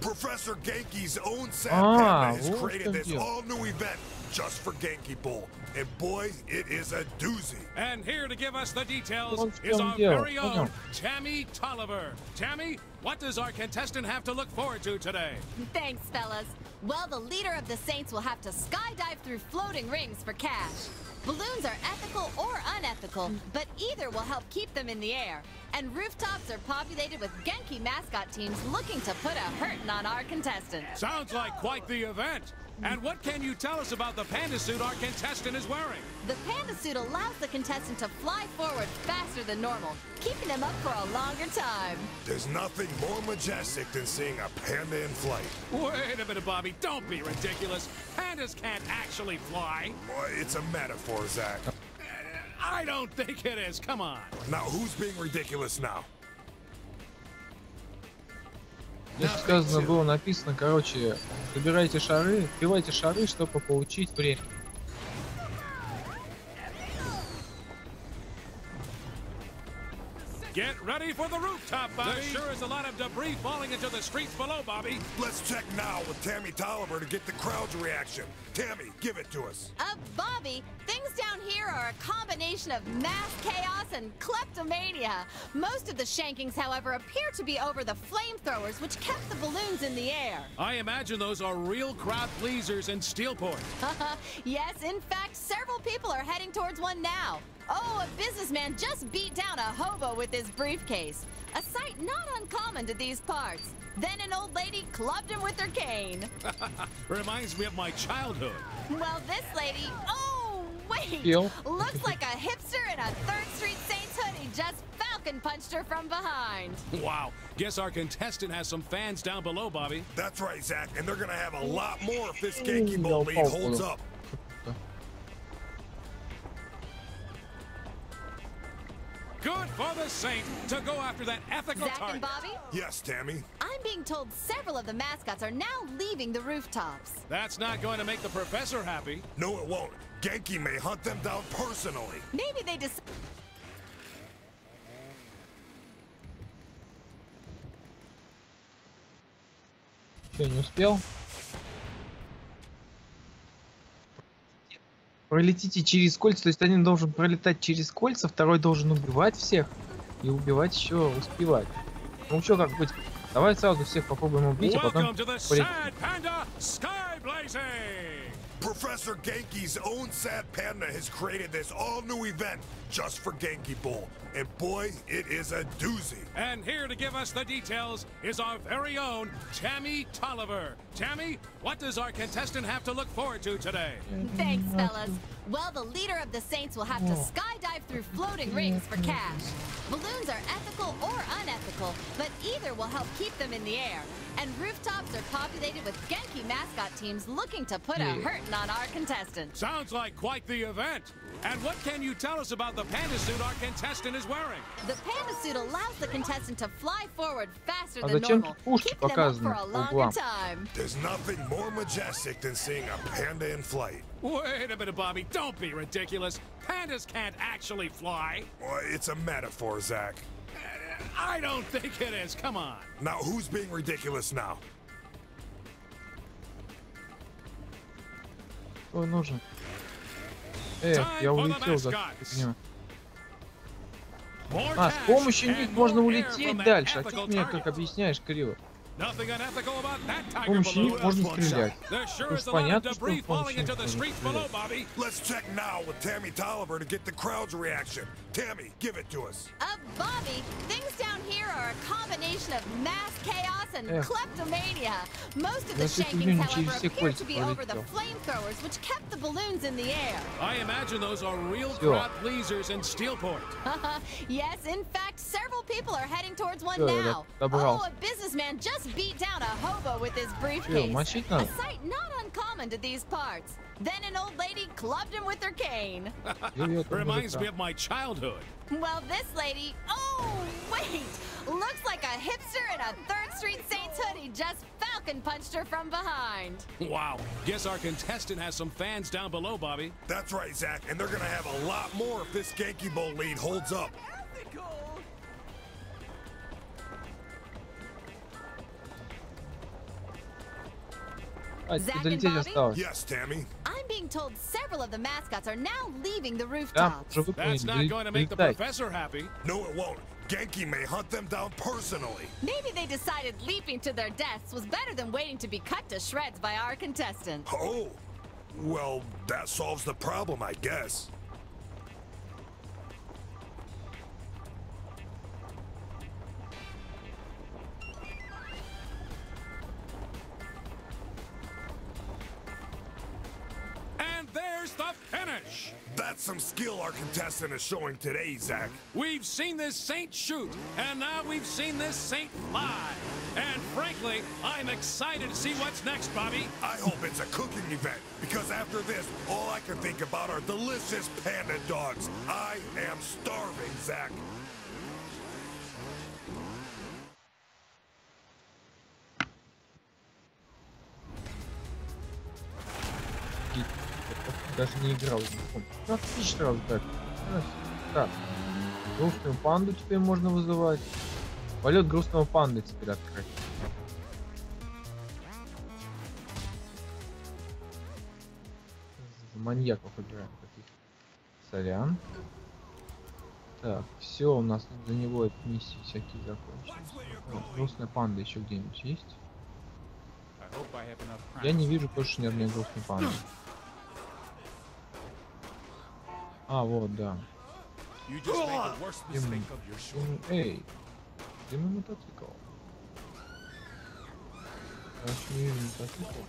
Professor Genki's own Sad Panda has created this all-new event just for Genki Bowl. And boy, it is a doozy. And here to give us the details is our very own Tammy Tolliver. Tammy, what does our contestant have to look forward to today? Thanks, fellas. Well, the leader of the Saints will have to skydive through floating rings for cash. Balloons are ethical or unethical, but either will help keep them in the air. And rooftops are populated with Genki mascot teams looking to put a hurtin' on our contestant. Sounds like quite the event. And what can you tell us about the panda suit our contestant is wearing? The panda suit allows the contestant to fly forward faster than normal, keeping them up for a longer time. There's nothing more majestic than seeing a panda in flight. Wait a minute, Bobby. Don't be ridiculous. Pandas can't actually fly. Boy, it's a metaphor, Zach. I don't think it is. Come on. Now, who's being ridiculous now? Здесь сказано, было написано, короче, собирайте шары, вбивайте шары, чтобы получить время. Get ready for the rooftop, Bobby. There sure is a lot of debris falling into the streets below, Bobby. Let's check now with Tammy Tolliver to get the crowd's reaction. Tammy, give it to us. Bobby, things down here are a combination of mass chaos and kleptomania. Most of the shankings, however, appear to be over the flamethrowers, which kept the balloons in the air. I imagine those are real crowd pleasers in Steelport. Yes, in fact, several people are heading towards one now. Oh, a businessman just beat down a hobo with his briefcase. A sight not uncommon to these parts. Then an old lady clubbed him with her cane. Reminds me of my childhood. Well, this lady... Oh, wait! Looks like a hipster in a 3rd Street Saints hoodie just falcon punched her from behind. Wow. Guess our contestant has some fans down below, Bobby. That's right, Zach. And they're going to have a lot more if this Genki Bowl lead holds up. Good for the Saint to go after that ethical Zach target. and Bobby? Yes, Tammy. I'm being told several of the mascots are now leaving the rooftops. That's not going to make the professor happy. No, it won't. Genki may hunt them down personally. Maybe they just... Что, не успел? Пролетите через кольца, то есть один должен пролетать через кольца, второй должен убивать всех и убивать еще успевать. Ну что, как быть? Давай сразу всех попробуем убить, а потом Professor Genki's own Sad Panda has created this all-new event just for Genki Bowl. And boy, it is a doozy. And here to give us the details is our very own Tammy Tolliver. Tammy, what does our contestant have to look forward to today? Thanks, fellas. Well, the leader of the Saints will have to skydive through floating rings for cash. Balloons are ethical or unethical, but either will help keep them in the air. And rooftops are populated with Genki mascot teams looking to put a hurtin' on our contestant. Sounds like quite the event. And what can you tell us about the panda suit our contestant is wearing? The panda suit allows the contestant to fly forward faster than normal, keeping them up for a longer time. There's nothing more majestic than seeing a panda in flight. Wait a minute, Bobby. Don't be ridiculous. Pandas can't actually fly. Well, it's a metaphor, Zach. I don't think it is. Come on. Now, who's being ridiculous now? Что нужен? Я улетел за фигню. А, с помощью них можно улететь дальше. А что ты мне как объясняешь, криво? С помощью них можно стрелять. Уж понятно, что с помощью них можно стрелять. Let's check now with Tammy Tolliver to get the crowd's reaction. Tammy, give it to us. Bobby, things down here are a combination of mass chaos and kleptomania. Most of the Значит, shankings, however, через все appear кольца to be over the пролетел. flamethrowers, which kept the balloons in the air. I imagine those are real Всё. crowd pleasers in Steelport. Yes, in fact, several people are heading towards one Всё, я now. добрался. Oh, a businessman just beat down a hobo with his Всё, briefcase. мочить A надо. sight not uncommon to these parts. Then an old lady clubbed him with her cane. Reminds me of my childhood. Well, this lady, oh, wait, looks like a hipster in a 3rd Street Saints hoodie just falcon punched her from behind. Wow, guess our contestant has some fans down below, Bobby. That's right, Zach, and they're gonna have a lot more if this Genki Bowl lead holds up. Zach and Bobby? Yes, Tammy. I'm being told several of the mascots are now leaving the Да, rooftops. уже That's not going to make the professor happy. No, it won't. Genki may hunt them down personally. Maybe they decided leaping to their deaths was better than waiting to be cut to shreds by our contestants. Oh, well, that solves the problem, I guess. And there's the finish. That's some skill our contestant is showing today, Zach. We've seen this saint shoot, and now we've seen this saint fly. And frankly, I'm excited to see what's next, Bobby. I hope it's a cooking event, because after this, all I can think about are delicious panda dogs. I am starving, Zach. Даже не играл. Ну, отлично раздать. Так. Грустную панду теперь можно вызывать. Полет грустного панды теперь открыть. Маньяков играем таких. Сорян. Так, все, у нас за него эти миссии всякие закончились. Грустная панда еще где-нибудь есть? Я не вижу больше ни одной грустной панды. А, вот, да. Эй, где мой мотоцикл? Я еще не вижу мотоцикл.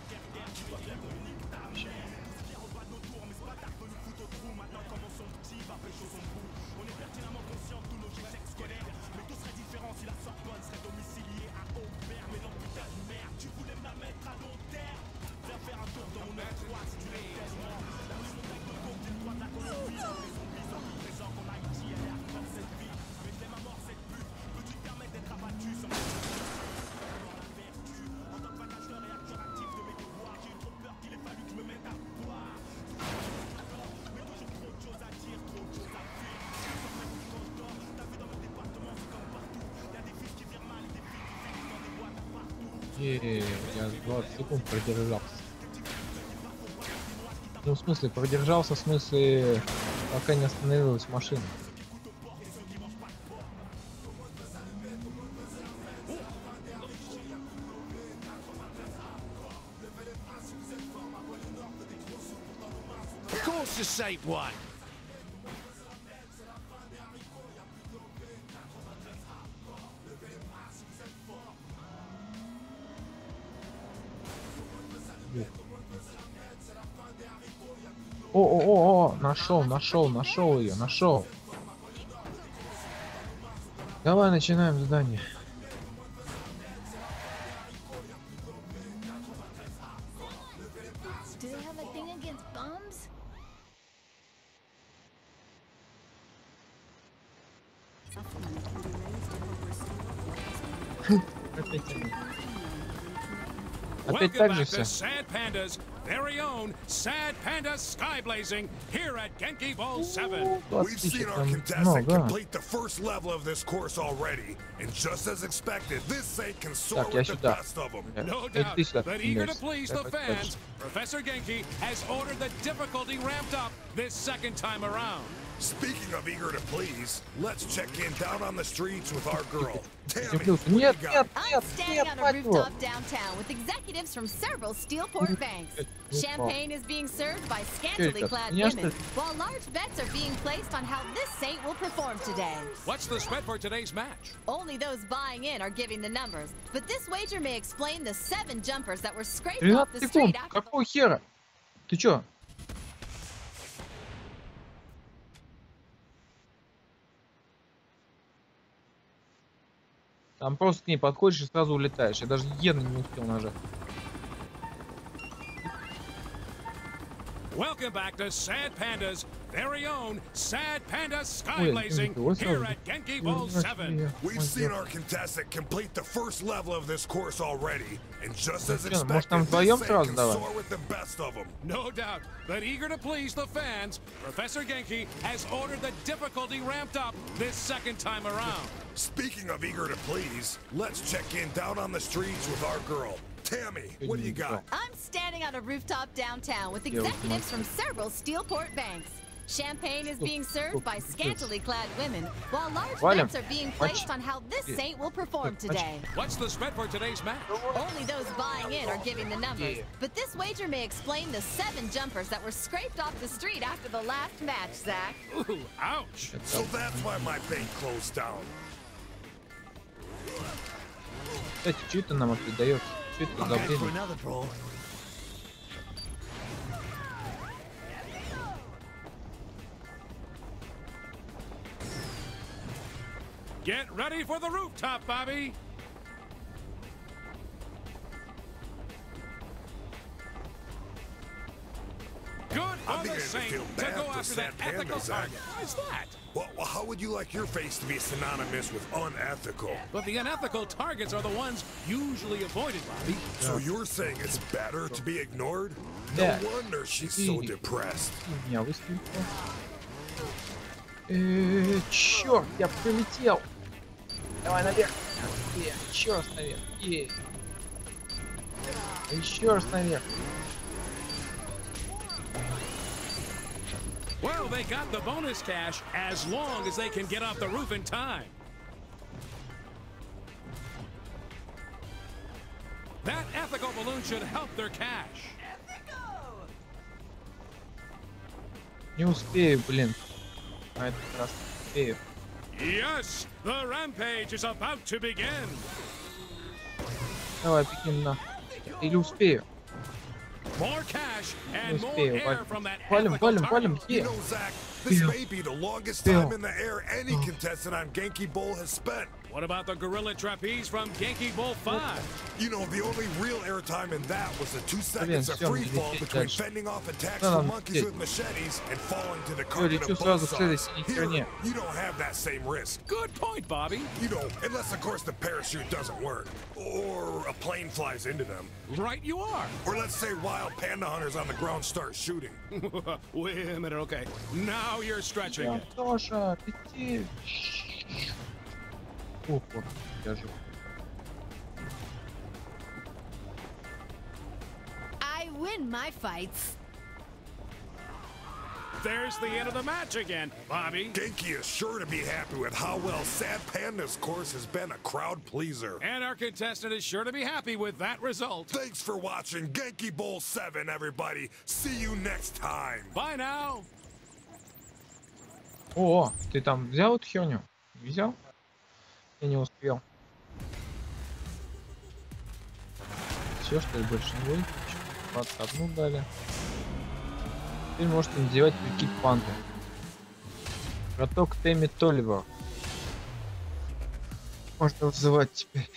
Я 20 секунд продержался. Ну, в смысле, продержался, в смысле, пока не остановилась машина. Of course, the saint won. О, нашел ее, нашел. Давай начинаем задание. Do they have a thing against bombs? Опять Welcome так же back to все. Sad Panda's very own Sad Panda Skyblazing here at Genki Bowl 7. We've seen our contestant complete the first level of this course already, and just as expected, this saint can soar with the best of them. No doubt, but eager to please the fans, Professor Genki has ordered the difficulty ramped up this second time around. Speaking of eager to please, let's check in down on the streets with our girl, Tammy. I'm standing on a rooftop downtown with executives from several Steelport banks. Champagne is being served by scantily clad women, while large bets are being placed on how this saint will perform today. What's the spread for today's match? Only those buying in are giving the numbers, but this wager may explain the 7 jumpers that were scraped off the street after Какого хера? Ты чё? Там просто к ней подходишь и сразу улетаешь. Я даже Е не успел нажать. Welcome back to Sad Panda's very own Sad Panda Sky Blazing here at Genki Bowl 7. We've seen our contestant complete the first level of this course already, and just as expected, Может, там вдвоем сразу давай? soar with the best of them. No doubt, but eager to please the fans, Professor Genki has ordered the difficulty ramped up this second time around. Speaking of eager to please, let's check in down on the streets with our girl, Tammy. What do you got? I'm standing on a rooftop downtown with executives from several Steelport banks. Champagne is being served by scantily clad women, while large bets are being placed on how this saint will perform today. What's the spread for today's match? Only those buying in are giving the numbers, but this wager may explain the 7 jumpers that were scraped off the street after the last match, Zach. Ooh, ouch! So that's why my bank closed down. Кстати, что это нам опять дает? Что это за время? Get ready for the rooftop, Bobby! Good on the Saint to go after that ethical target. Why's that? Well, how would you like your face to be synonymous with unethical? But the unethical targets are the ones usually avoided, Bobby. So you're saying it's better to be ignored? No wonder she's so depressed. Черт, я прилетел. Давай наверх. Еще раз наверх. Еще раз наверх. Well, they got the bonus cash as long as they can get off the roof in time. That ethical balloon should help their cash. Не успею, блин. А этот раз успею. Yes, the rampage is about to begin. Давай, беги на. Или успею. More cash and more air from that Валим. You know, Zach, this may be the longest time in the air any contestant on Genki Bowl has spent. What about the Gorilla Trapeze from Genki Bowl 5? You know, the only real airtime in that was the 2 seconds of free fall between fending off attacks from monkeys with machetes and falling to the carpet of buzzsaws. Here, you don't have that same risk. Good point, Bobby. You know, unless, of course, the parachute doesn't work. Or a plane flies into them. Right you are. Or let's say wild panda hunters on the ground start shooting. Wait a minute, okay. Now you're stretching it. Тоша, лети. Опа, я жив. I win my fights. There's the end of the match again, Bobby. Genki is sure to be happy with how well Sad Panda's course has been a crowd pleaser. And our contestant is sure to be happy with that result. Thanks for watching Genki Bowl 7, everybody. See you next time. Bye now. О, ты там взял эту херню? Взял? Я не успел. Все, что ли, больше не будет? 21 дали. Теперь можете надевать прикид панты. Браток Тэмми Толивер. Можно вызывать теперь.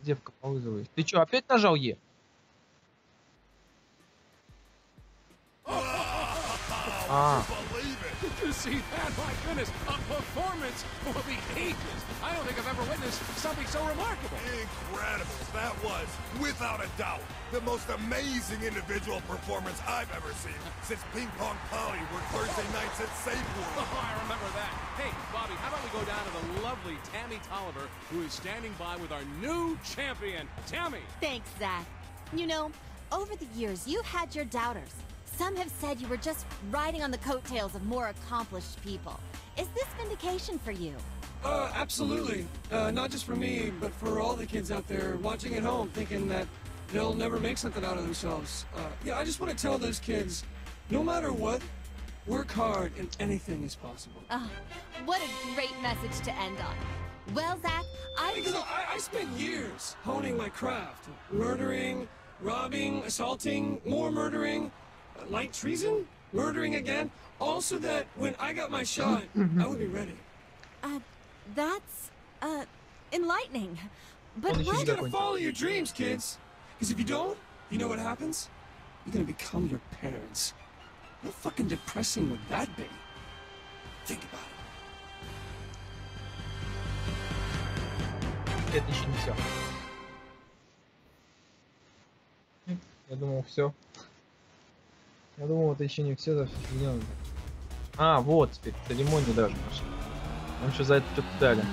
Девка по вызову. Ты что, опять нажал Е? Did you see that? My goodness, a performance for the ages. I don't think I've ever witnessed something so remarkable. Incredible. That was, without a doubt, the most amazing individual performance I've ever seen since Ping Pong Polly worked Thursday nights at Safeway. Oh, I remember that. Hey, Bobby, how about we go down to the lovely Tammy Tolliver, who is standing by with our new champion, Tammy. Thanks, Zach. You know, over the years, you've had your doubters. Some have said you were just riding on the coattails of more accomplished people. Is this vindication for you? Absolutely. Not just for me, but for all the kids out there watching at home thinking that they'll never make something out of themselves. Yeah, I just want to tell those kids, no matter what, work hard and anything is possible. Oh, what a great message to end on. Well, Zach, Because I spent years honing my craft. Murdering, robbing, assaulting, more murdering, light treason, murdering again. All so that when I got my shot, I would be ready. That's, enlightening. But You what? gotta follow your dreams, kids. Because if you don't, you know what happens? You're gonna become your parents. How fucking depressing would that be? Think about it. Это еще не все. Я думал, все. Я думал, это еще не все, за всю фигню. А, вот теперь церемонию даже нашли. Нам что за это что-то дали?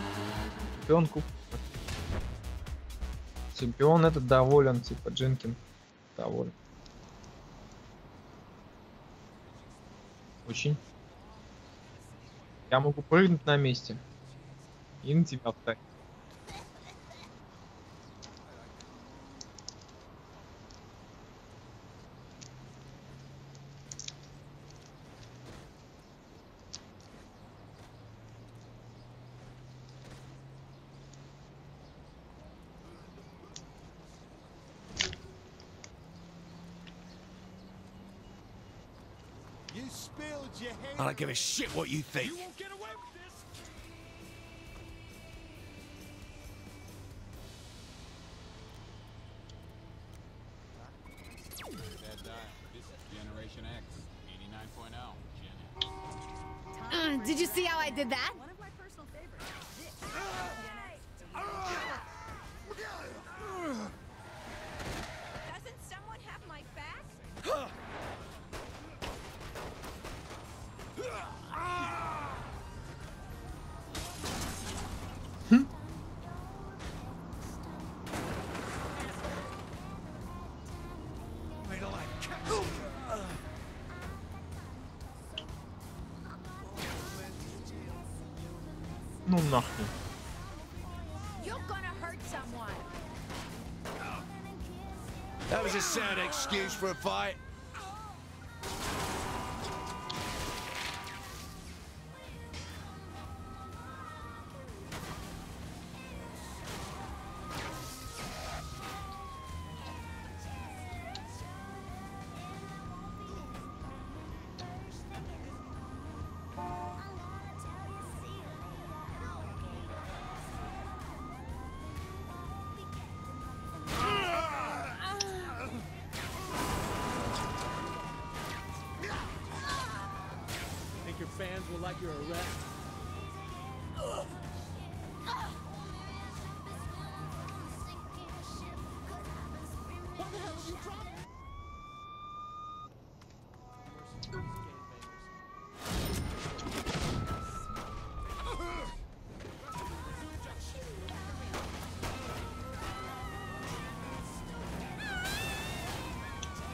Чемпионку. Чемпион этот доволен, типа Дженкин доволен. Очень. Я могу прыгнуть на месте и на тебя встать. I don't give a shit what you think. Generation X, 89.0. Did you see how I did that? One of my personal favorites. Doesn't someone have my back? Ну нахуй. You're gonna hurt someone. That was a sound excuse for a fight. Think your fans will like your arrest? What the hell are you dropping?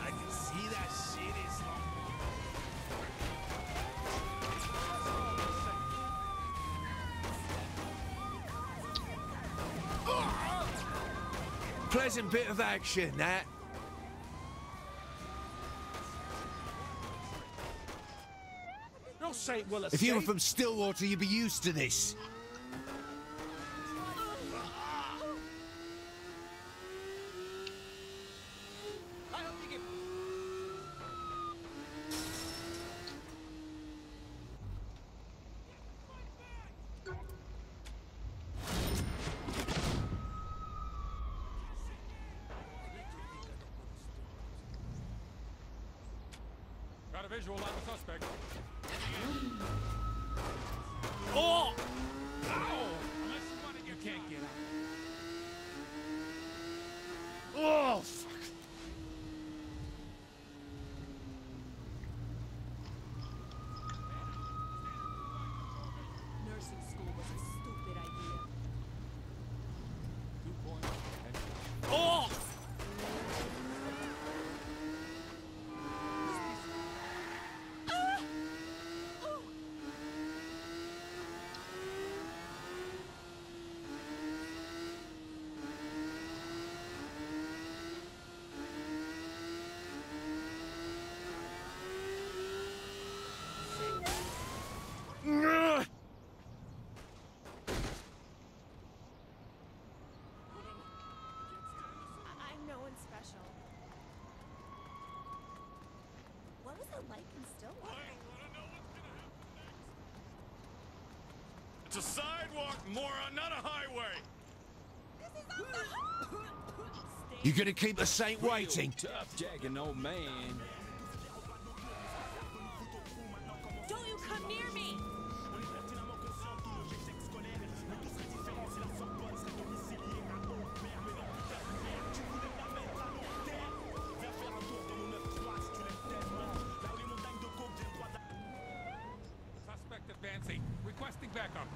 I can see that shit is. Pleasant bit of action, that. No saint will If you were escape. from Stillwater, you'd be used to this. Got a visual on the suspect. Oh! Ow! Unless you want to get, you can't get out. Oh, fuck. Nursing school was a stupid idea. Oh! no one special. What was it like in Stillwater? I don't want to know what's gonna happen next. It's a sidewalk, moron, not a highway. You gonna keep a saint waiting? Tough jagging old man. Don't you come near me! Suspect advancing. Requesting backup.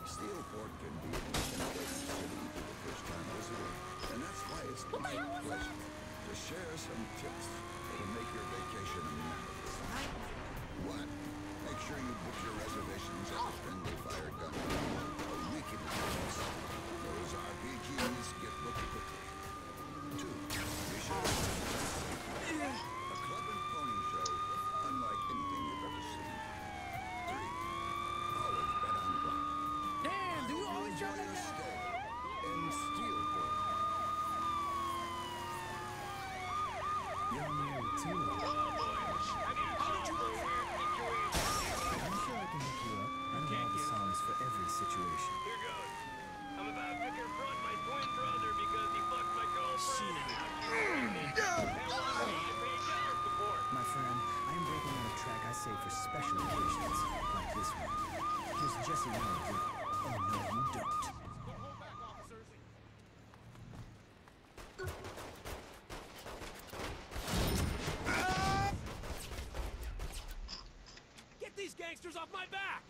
Steelport can be an intimidating city to the first-time visitor, and that's why it's my pleasure to share some tips that'll make your vacation memorable. One, make sure you book your reservations at the friendly fire gun. A weekend pass. Those RPGs get booked quickly. Two, be sure to a club and pony show unlike anything you've ever seen. Three, always bet on black. Damn, do you always Enjoy drop like your that? stay in Steelport. You're married too. I'm sure I can hook you up. I know all the songs for every situation. Here goes. I'm about to confront my twin brother because he fucked my girlfriend. My friend, I am breaking out a track I save for special occasions, like this one. Here's Jesse Allen with Oh No You Don't. Get these gangsters off my back!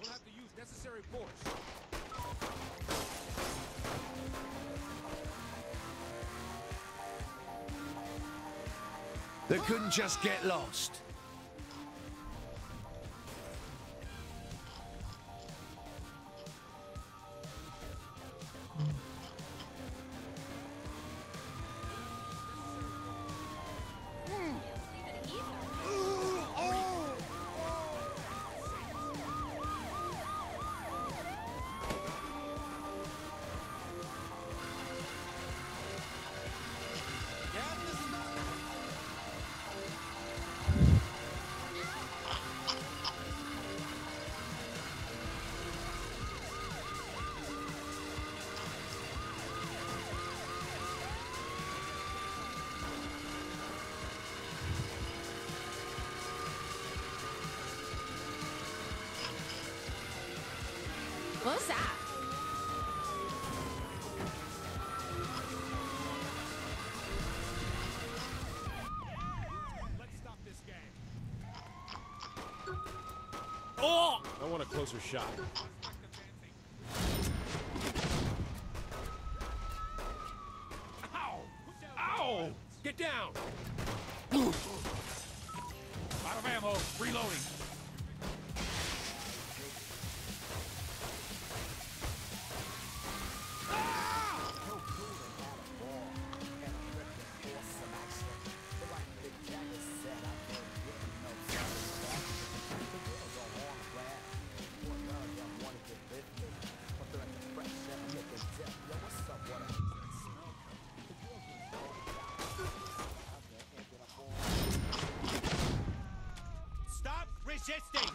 We'll have to use necessary force. They couldn't just get lost. What was that? Let's stop this gang. Oh! I want a closer shot. Ow! Ow! Get down! Out of ammo. Reloading. Stop resisting!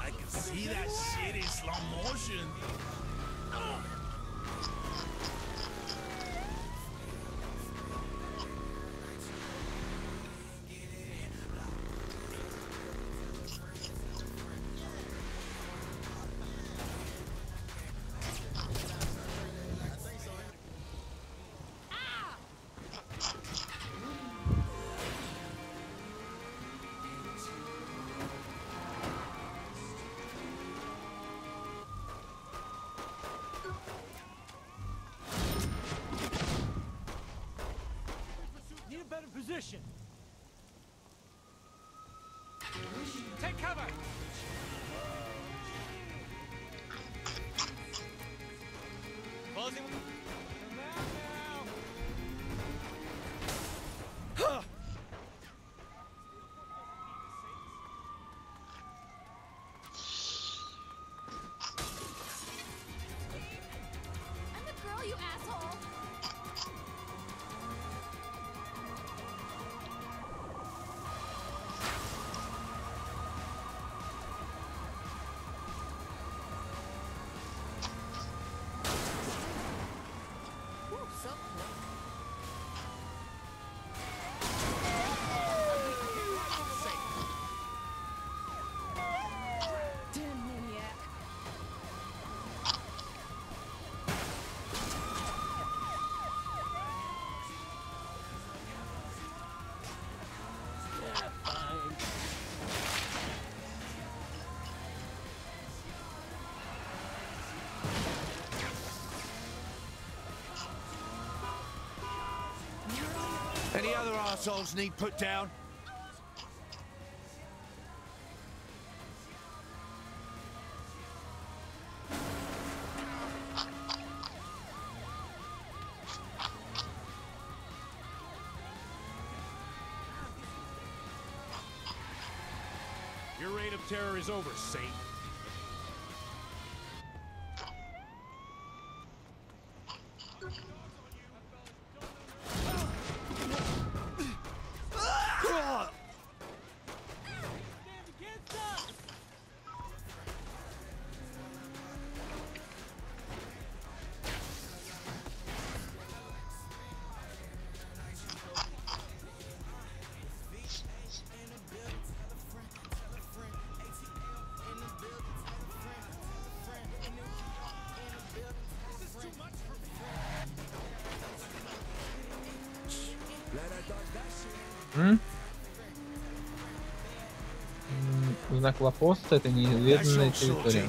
I can see that shit in slow motion. Need a better position. Take cover! Closing. Come out now! Huh! Any other assholes need put down? Your reign of terror is over, Saint. Знак лапоста — это неизведанная территория.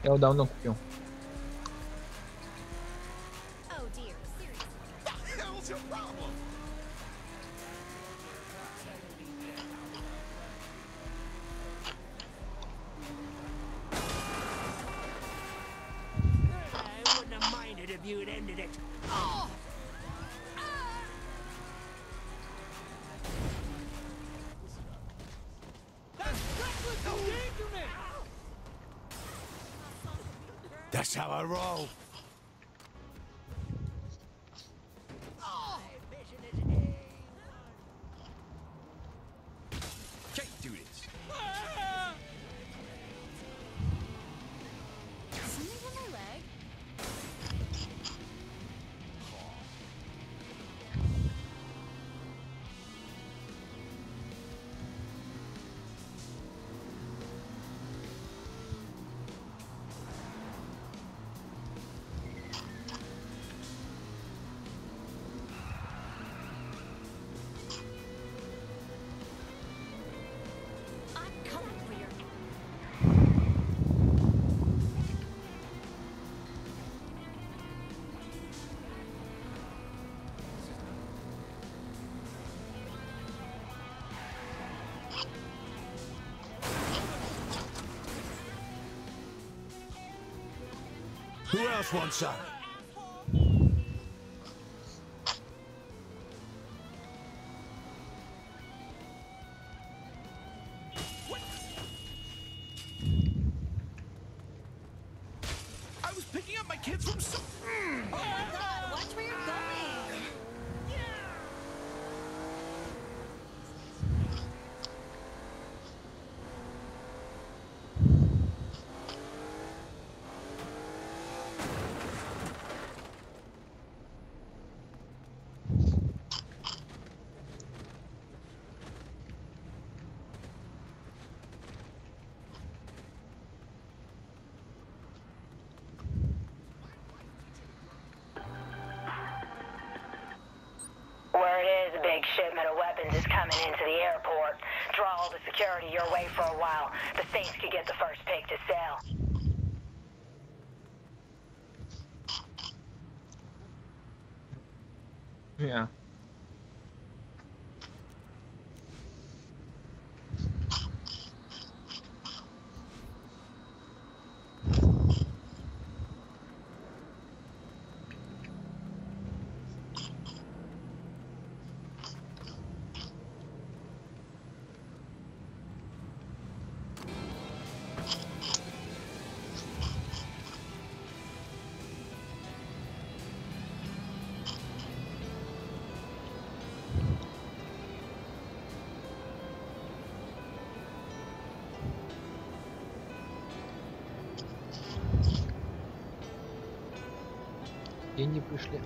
Я его давно купил. That's how I roll. Can't do this. Something on my leg? Who else wants some? I was picking up my kids from some... Oh my God, watch where you're going. Word is a big shipment of weapons is coming into the airport. Draw all the security your way for a while. The Saints could get the first pick to sell. Yeah. Деньги пришли.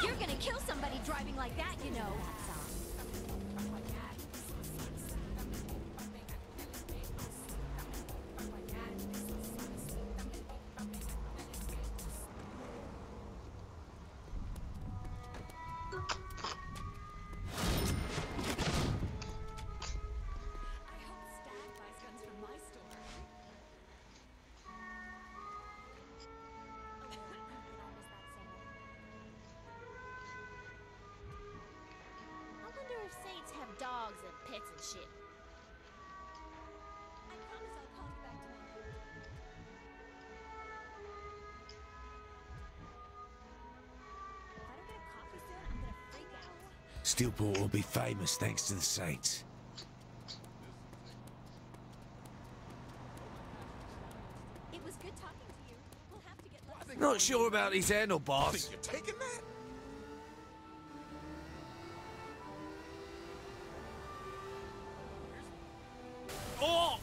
You're gonna kill somebody driving like that, you know. Saints have dogs and pets and shit. I promise I'll call you back tomorrow. If I don't get a coffee soon, I'm gonna freak out. Steelport will be famous thanks to the Saints. It was good talking to you. We'll have to get less. Not sure about these handlebars. You're taking that? Oh!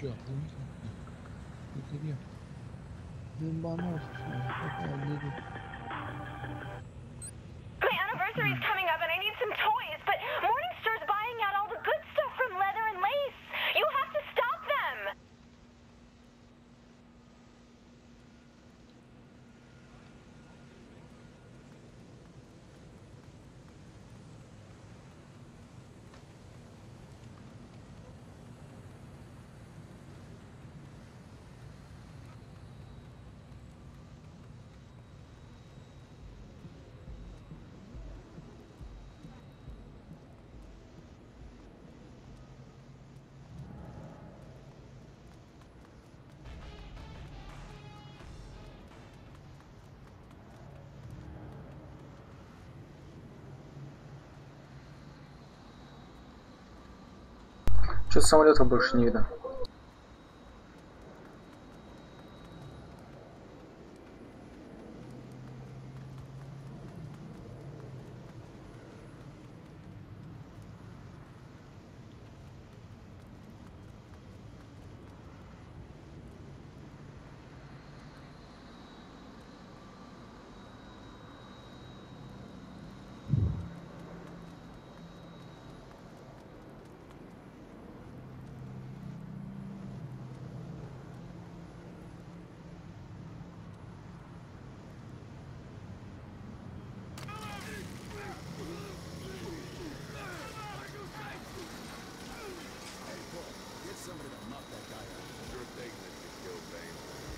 чё? My anniversary's coming up and I need some toys, but Morningstar's buying out all the good stuff from Leather and Lace. You have to stop them! Что-то самолета больше не видно.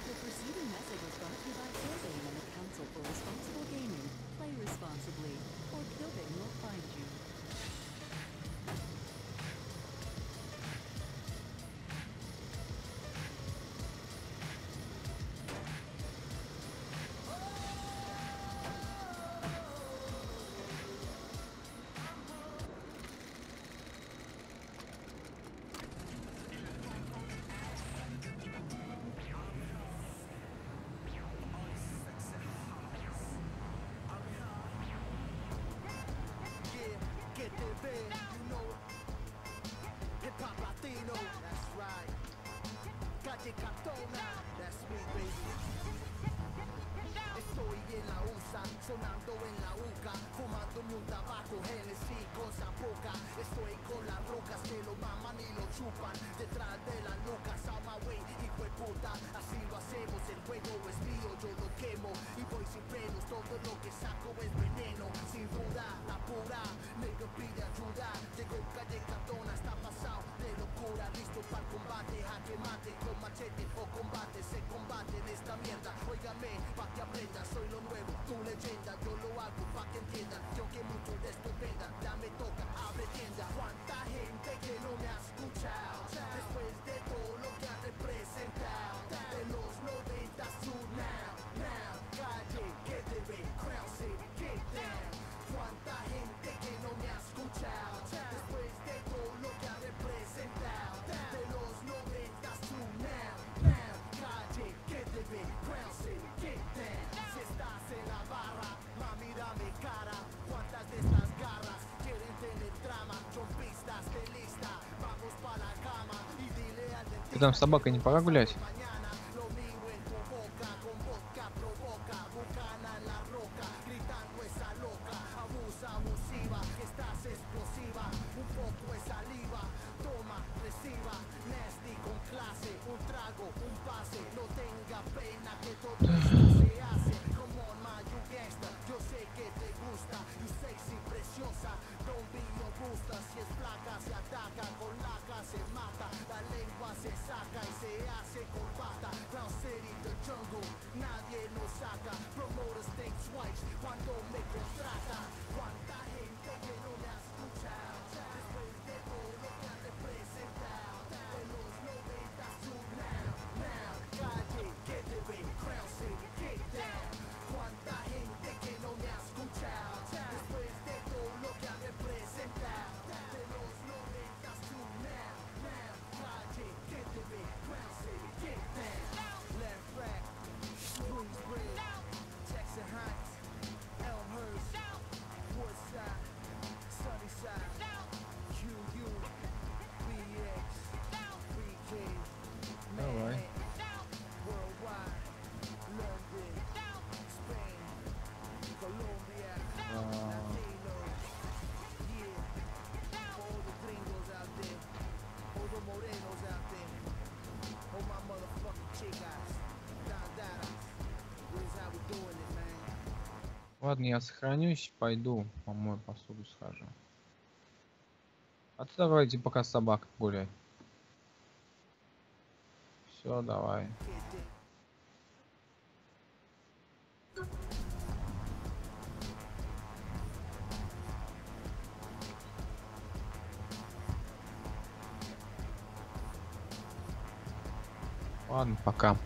The preceding message is brought to you by Kilbane and the Council for Responsible Gaming. Play responsibly, or Kilbane will find you. Estoy en la USA, sonando en la UCA, fumándome un tabaco, Hennessy con zapoca. Estoy con las rocas que lo maman y lo chupan, detrás de las lucas, a my way, hijo de puta. Así lo hacemos, el juego es mío, yo lo quemo y voy sin frenos, todo lo que saco es veneno. Sin duda, la pura, nigga pide ayuda, llegó calle Cardona, está pasado de locura, listo para el combate, jaque mate, con machete o combate, se combate en esta mierda. Óigame, pa' que aprenda, soy lo nuevo, tu leyenda, yo lo hago pa' que entiendan, yo que mucho de esto venda, ya me toca, abre tienda. Cuánta gente que no me ha escuchado, después de todo lo que ha representado, de los 90 to now, calle, que debe, Crown City, get down. Cuánta gente que no me ha escuchado, después de todo lo que ha representado, de los 90 to now, calle, que debe, Crown City, get down. Si estás en la barra, mami dame cara, cuántas de estas garras quieren tener trama, son pistas de lista, vamos pa' la cama y dile al dentista. Ты там с собакой не пора гулять? Se mata, la lengua se saca y se hace con Ладно, я сохранюсь, пойду, помою посуду схожу. А ты давайте пока с собакой гуляй. Все, давай. Ладно, пока.